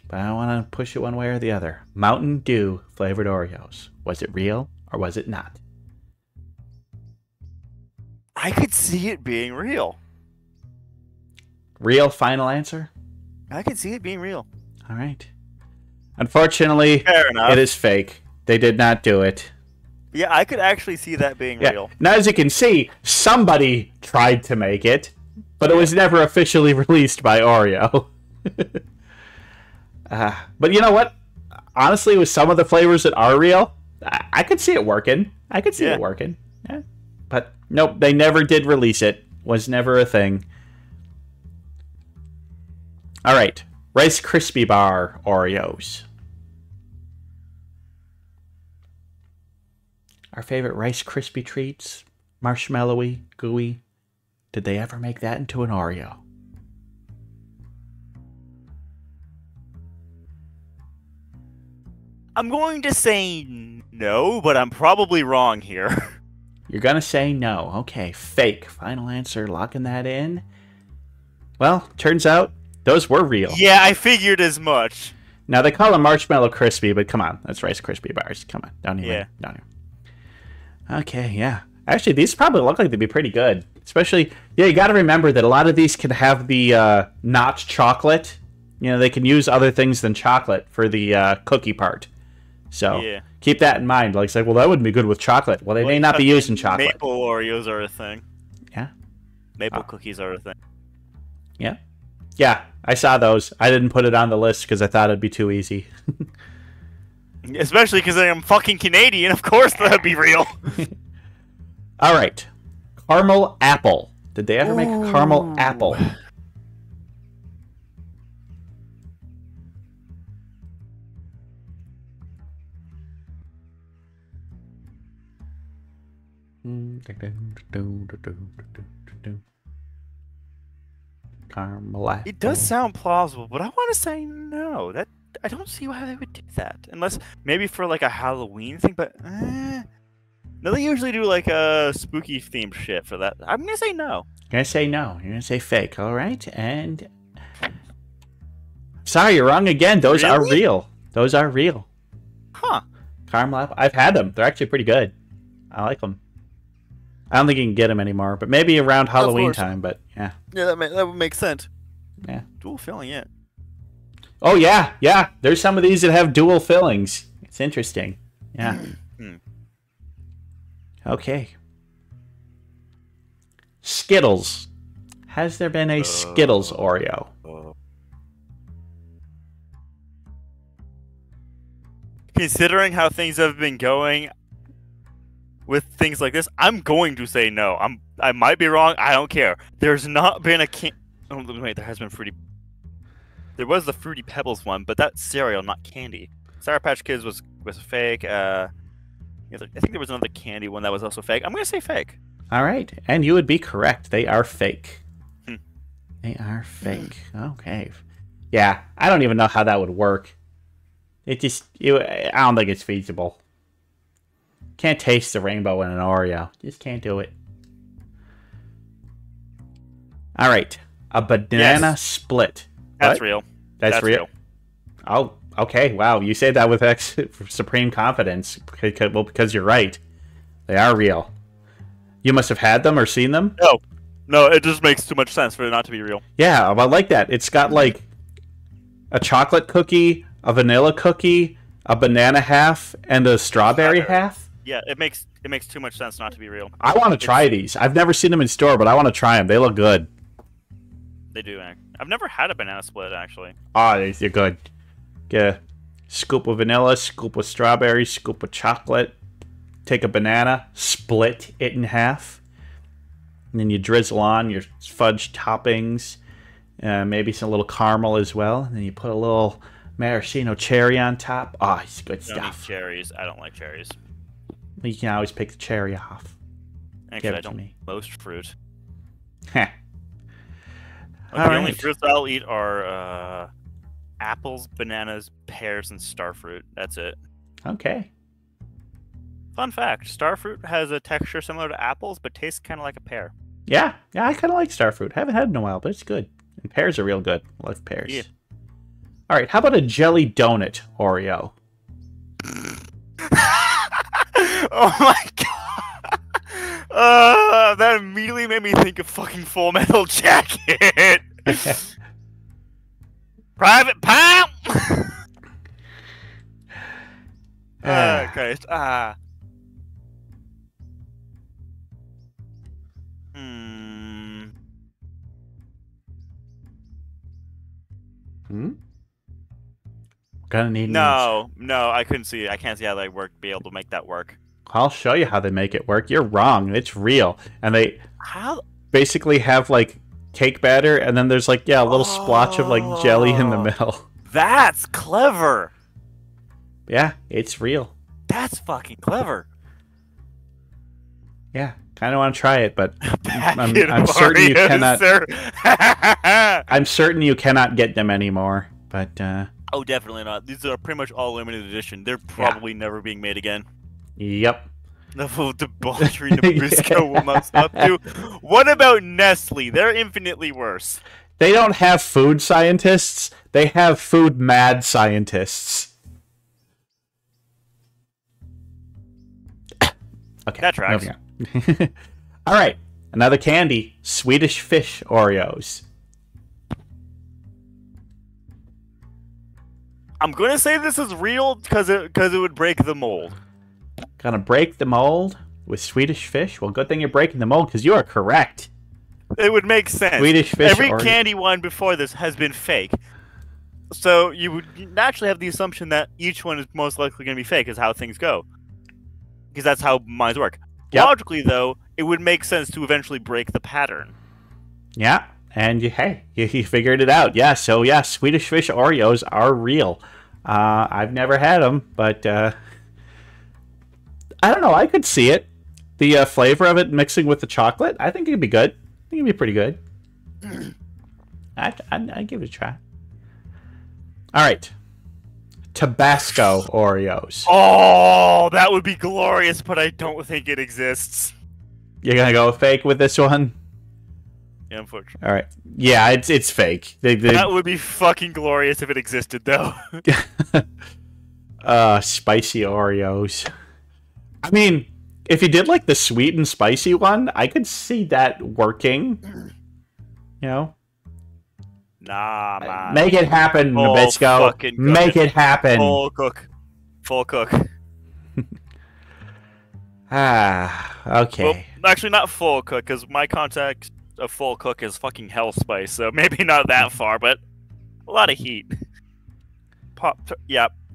But I don't want to push it one way or the other. Mountain Dew flavored Oreos. Was it real or was it not? I could see it being real. Real final answer? I could see it being real. All right. Unfortunately, Fair enough. it is fake. They did not do it. Yeah, I could actually see that being real. Now, as you can see, somebody tried to make it, but it was never officially released by Oreo. But you know what? Honestly, with some of the flavors that are real, I could see it working. I could see it working. Yeah. But nope, they never did release it. Was never a thing. All right. Rice Krispie Bar Oreos. Our favorite Rice Krispie treats. Marshmallowy, gooey. Did they ever make that into an Oreo? I'm going to say no, but I'm probably wrong here. You're going to say no. Okay, fake. Final answer, locking that in. Well, turns out those were real. Yeah, I figured as much. Now, they call them Marshmallow Crispy, but come on. That's Rice Krispie Bars. Come on. Down here. Yeah. Down here. Okay, yeah. Actually, these probably look like they'd be pretty good. Especially, yeah, you got to remember that a lot of these can have the not chocolate. You know, they can use other things than chocolate for the cookie part. So keep that in mind. Like, say, well, that wouldn't be good with chocolate. Well, they may not be using chocolate. Maple Oreos are a thing. Yeah. Maple cookies are a thing. Yeah. Yeah, I saw those. I didn't put it on the list because I thought it'd be too easy. Especially because I am fucking Canadian. Of course that'd be real. All right. Caramel apple. Did they ever make a caramel apple? Caramel apple. It does sound plausible, but I want to say no. That I don't see why they would do that. Unless maybe for like a Halloween thing, but no, they usually do like a spooky themed shit for that. I'm gonna say no. You're gonna say no. You're gonna say fake. All right, and sorry, you're wrong again. Those are real. Those are real. Huh? Caramel apple. I've had them. They're actually pretty good. I like them. I don't think you can get them anymore, but maybe around Halloween time. But yeah. Yeah, that would make sense. Yeah. Dual filling, yeah. Oh yeah, yeah. There's some of these that have dual fillings. It's interesting. Yeah. Okay. Skittles. Has there been a Skittles Oreo? considering how things have been going with things like this, I'm going to say no. I might be wrong. I don't care. There's not been a oh wait, there has been fruity. There was the Fruity Pebbles one, but that's cereal, not candy. Sour Patch Kids was fake. I think there was another candy one that was also fake. I'm gonna say fake. All right, and you would be correct. They are fake. Hmm. They are fake. Okay. Yeah, I don't even know how that would work. I don't think it's feasible. Can't taste the rainbow in an Oreo. Just can't do it. All right, a banana split. That's What? real. That's real. Oh, okay. Wow, you say that with supreme confidence. Because you're right. They are real. You must have had them or seen them? No, it just makes too much sense for it not to be real. Yeah, I like that. It's got like a chocolate cookie, a vanilla cookie, a banana half, and a strawberry half. Yeah, it makes too much sense not to be real. I want to try these. I've never seen them in store, but I want to try them. They look good. They do. I've never had a banana split, actually. Oh, they're good. Get a scoop of vanilla, scoop of strawberry, scoop of chocolate. Take a banana, split it in half. And then you drizzle on your fudge toppings. Maybe some little caramel as well. And then you put a little maraschino cherry on top. Oh, it's good Don't stuff. eat cherries. I don't like cherries. You can always pick the cherry off. Actually, I don't most fruit. Heh. The only fruits I'll eat are apples, bananas, pears, and starfruit. That's it. Okay. Fun fact, starfruit has a texture similar to apples, but tastes kind of like a pear. Yeah, I kind of like starfruit. Haven't had it in a while, but it's good. And pears are real good. I love pears. Yeah. All right, how about a jelly donut Oreo? Oh my god! That immediately made me think of fucking Full Metal Jacket. Private Pimp. Okay. Gonna need No, I couldn't see it. I can't see how they be able to make that work. I'll show you how they make it work. You're wrong. It's real. And they basically have like cake batter, and then there's like, a little splotch of like jelly in the middle. That's clever. Yeah, it's real. That's fucking clever. Yeah, kind of want to try it, but I'm Oreos, certain you cannot. Sir. I'm certain you cannot get them anymore. But oh, definitely not. These are pretty much all limited edition. They're probably never being made again. Yep. Level of debauchery Nabisco will not stop to. What about Nestle? They're infinitely worse. They don't have food scientists. They have food mad scientists. Okay. That tracks. All right. Another candy. Swedish Fish Oreos. I'm going to say this is real because it would break the mold. Gonna break the mold with Swedish Fish? Well, good thing you're breaking the mold because you are correct. It would make sense. Swedish Fish Every Oreo. candy one before this has been fake. So you would naturally have the assumption that each one is most likely going to be fake, is how things go. Because that's how minds work. Yep. Logically, though, it would make sense to eventually break the pattern. Yeah, and you figured it out. Yeah, so yeah, Swedish Fish Oreos are real. I've never had them, but I don't know. I could see it. The flavor of it mixing with the chocolate, I think it'd be good. I think it'd be pretty good. I'd give it a try. All right. Tabasco Oreos. Oh, that would be glorious, but I don't think it exists. You're gonna go fake with this one? Yeah, unfortunately. All right. Yeah, it's fake. That would be fucking glorious if it existed, though. Spicy Oreos. I mean, if you did like the sweet and spicy one, I could see that working. You know? Nah, man. Make it happen, Nabisco. Make it happen. Full cook. Okay. Well, actually, not full cook, because my context of full cook is fucking hell spice, so maybe not that far, but a lot of heat.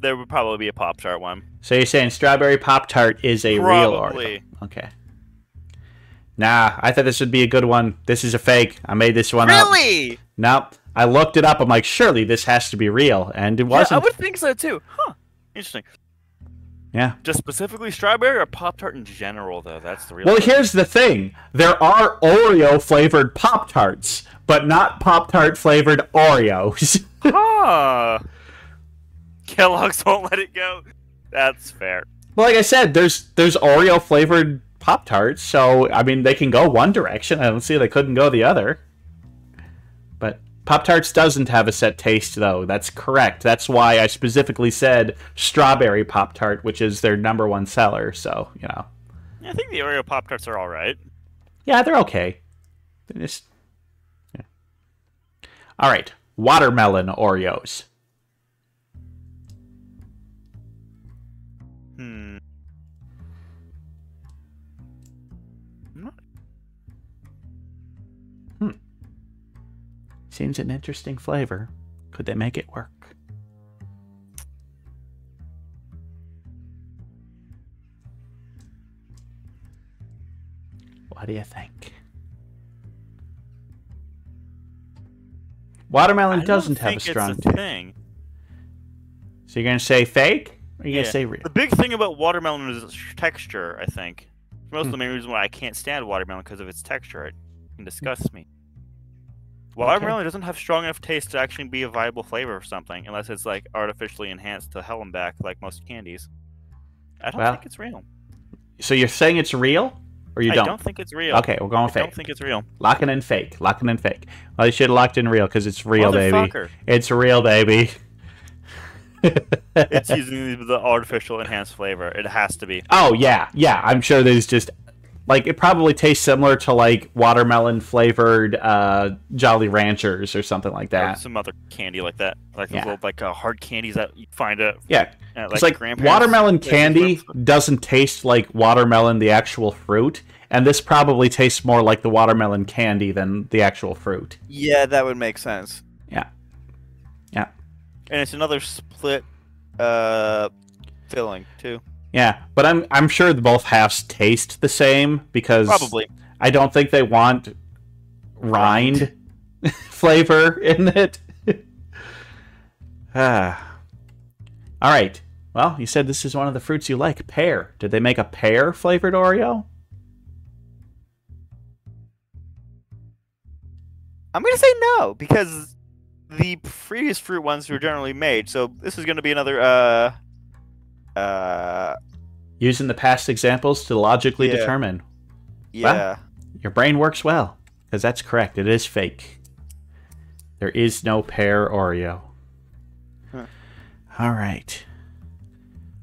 there would probably be a Pop-Tart one. So you're saying strawberry Pop-Tart is a real Probably. Oreo? Okay. Nah, I thought this would be a good one. This is a fake. I made this one up. Really? Nope. I looked it up. I'm like, surely this has to be real, and it wasn't. Yeah, I would think so too. Huh. Interesting. Yeah. Just specifically strawberry or Pop-Tart in general, though? That's the real Well, question. here's the thing. There are Oreo-flavored Pop-Tarts, but not Pop-Tart-flavored Oreos. Huh. Kellogg's won't let it go. That's fair. Well, like I said, there's Oreo-flavored Pop-Tarts, so, I mean, they can go one direction. I don't see they couldn't go the other. But Pop-Tarts doesn't have a set taste, though. That's correct. That's why I specifically said strawberry Pop-Tart, which is their #1 seller, so, you know. I think the Oreo Pop-Tarts are alright. Yeah, they're okay. They're just... Yeah. All right. Watermelon Oreos. Seems an interesting flavor. Could they make it work? What do you think? Watermelon doesn't have a strong taste. Thing. So you're going to say fake? Or are you going to say real? The big thing about watermelon is its texture, I think. Most of the main reason why I can't stand watermelon because of its texture. It can disgust me. Watermelon doesn't have strong enough taste to actually be a viable flavor of something, unless it's like artificially enhanced to hell and back, like most candies. I don't think it's real. So you're saying it's real, or you don't? I don't think it's real. Okay, we're going fake. I don't think it's real. Locking in fake. Locking in fake. Well, you should have locked in real because it's real, baby. Motherfucker. It's real, baby. It's using the artificial enhanced flavor. It has to be. Oh yeah, yeah. I'm sure there's just like it probably tastes similar to like watermelon flavored Jolly Ranchers or something like that. Or some other candy like that, like those little like hard candies that you find at it's like watermelon candy doesn't taste like watermelon, the actual fruit, and this probably tastes more like the watermelon candy than the actual fruit. Yeah, that would make sense. Yeah, yeah. And it's another split filling too. Yeah, but I'm sure both halves taste the same because probably I don't think they want rind flavor in it. All right. Well, you said this is one of the fruits you like, pear. Did they make a pear flavored Oreo? I'm gonna say no because the previous fruit ones were generally made. So this is gonna be another using the past examples to logically determine. Yeah. Well, your brain works well, because that's correct. It is fake. There is no pear Oreo. Huh. All right.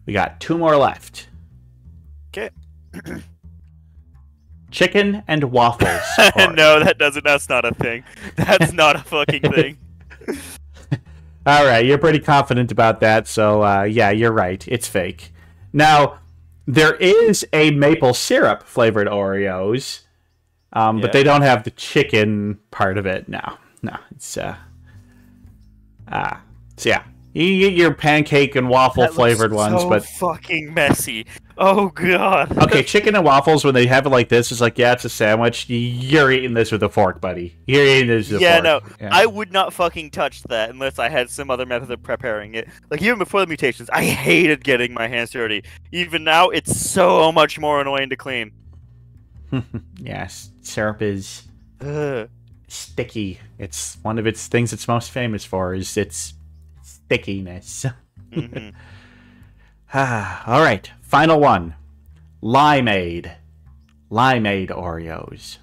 We got 2 more left. Okay. Chicken and waffles. No, that's not a thing. That's not a fucking thing. All right, you're pretty confident about that, so yeah, you're right. It's fake. Now, there is a maple syrup flavored Oreos, but they don't have the chicken part of it. No, it's so yeah, you get your pancake and waffle flavored ones, but fucking messy. Oh god. Okay, chicken and waffles when they have it like this, it's like, yeah, it's a sandwich. You're eating this with a fork, buddy. You're eating this with a fork. No, I would not fucking touch that unless I had some other method of preparing it. Like even before the mutations, I hated getting my hands dirty. Even now, it's so much more annoying to clean. Yes, syrup is sticky. It's one of its things it's most famous for is its stickiness. Mm-hmm. All right, final one. Limeade. Limeade Oreos.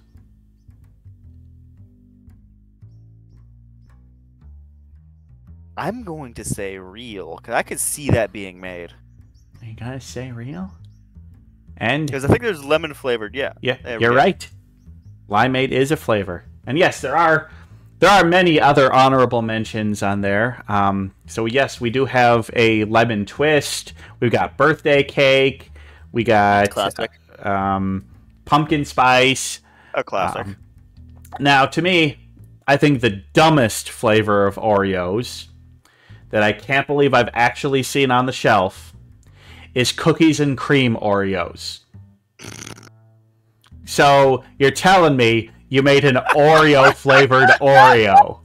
I'm going to say real, because I could see that being made. You gotta say real? And because I think there's lemon flavored, yeah. Yeah, you're right. Limeade is a flavor. And yes, there are many other honorable mentions on there. So yes, we do have a lemon twist. We've got birthday cake. We got classic. Pumpkin spice. A classic. Now, to me, I think the dumbest flavor of Oreos, that I can't believe I've actually seen on the shelf is cookies and cream Oreos. So you're telling me you made an Oreo flavored Oreo?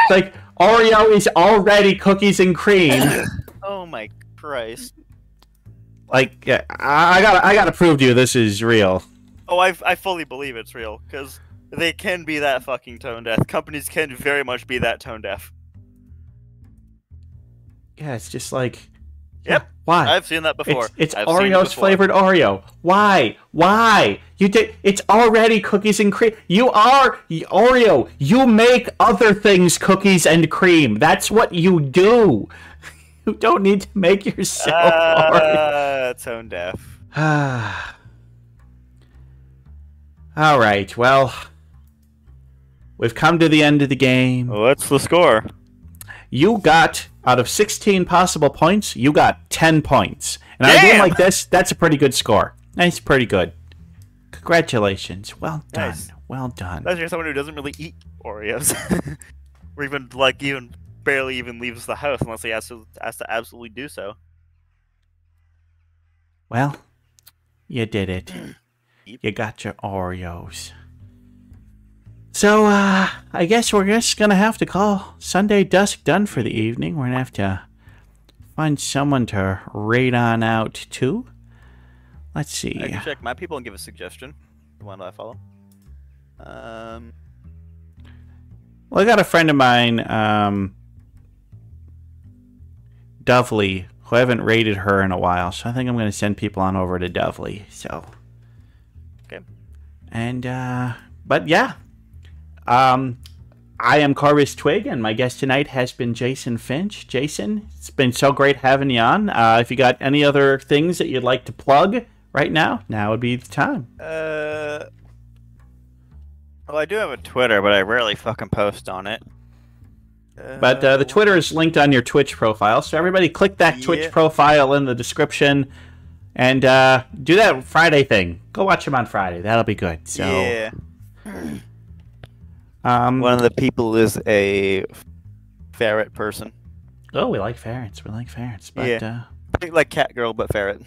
Like, Oreo is already cookies and cream. Oh my Christ! Like, I gotta prove to you this is real. Oh, I fully believe it's real because they can be that fucking tone deaf. Companies can very much be that tone deaf. Yeah, it's just like. Yep. Why? I've seen that before. It's I've seen it Oreos before. flavored Oreo. Why? Why? You did. It's already cookies and cream. You are Oreo. You make other things cookies and cream. That's what you do. You don't need to make yourself Oreo. Tone deaf. All right. Well, we've come to the end of the game. What's the score? You got, out of 16 possible points, you got 10 points. And on a game like this, that's a pretty good score. That's pretty good. Congratulations. Well done. Nice. Well done. Unless you're someone who doesn't really eat Oreos. Or even, barely even leaves the house unless he has to absolutely do so. Well, you did it. Yep. You got your Oreos. So, I guess we're just going to have to call Sunday Dusk done for the evening. We're going to have to find someone to raid on out to. Let's see. I can check my people and give a suggestion. The one that I follow. Well, I got a friend of mine, Dovely, who I haven't raided her in a while. So I think I'm going to send people on over to Dovely. So. Okay. And, but yeah. I am Corvus Twig, and my guest tonight has been Jas0n Finch. Jason, it's been so great having you on. If you got any other things that you'd like to plug right now would be the time. Well, I do have a Twitter, but I rarely fucking post on it. But the Twitter is linked on your Twitch profile, so everybody click that Twitch profile in the description, and do that Friday thing. Go watch him on Friday. That'll be good. So. Yeah. One of the people is a ferret person. Oh, we like ferrets. We like ferrets. But, yeah. Like Catgirl, but ferret.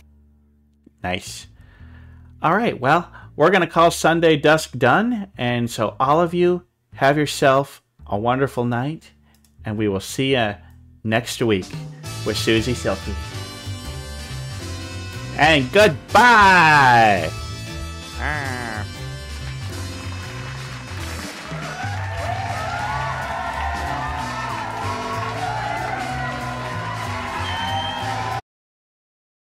Nice. All right. Well, we're going to call Sunday Dusk done. And so all of you have yourself a wonderful night. And we will see you next week with Susie Silky. And goodbye.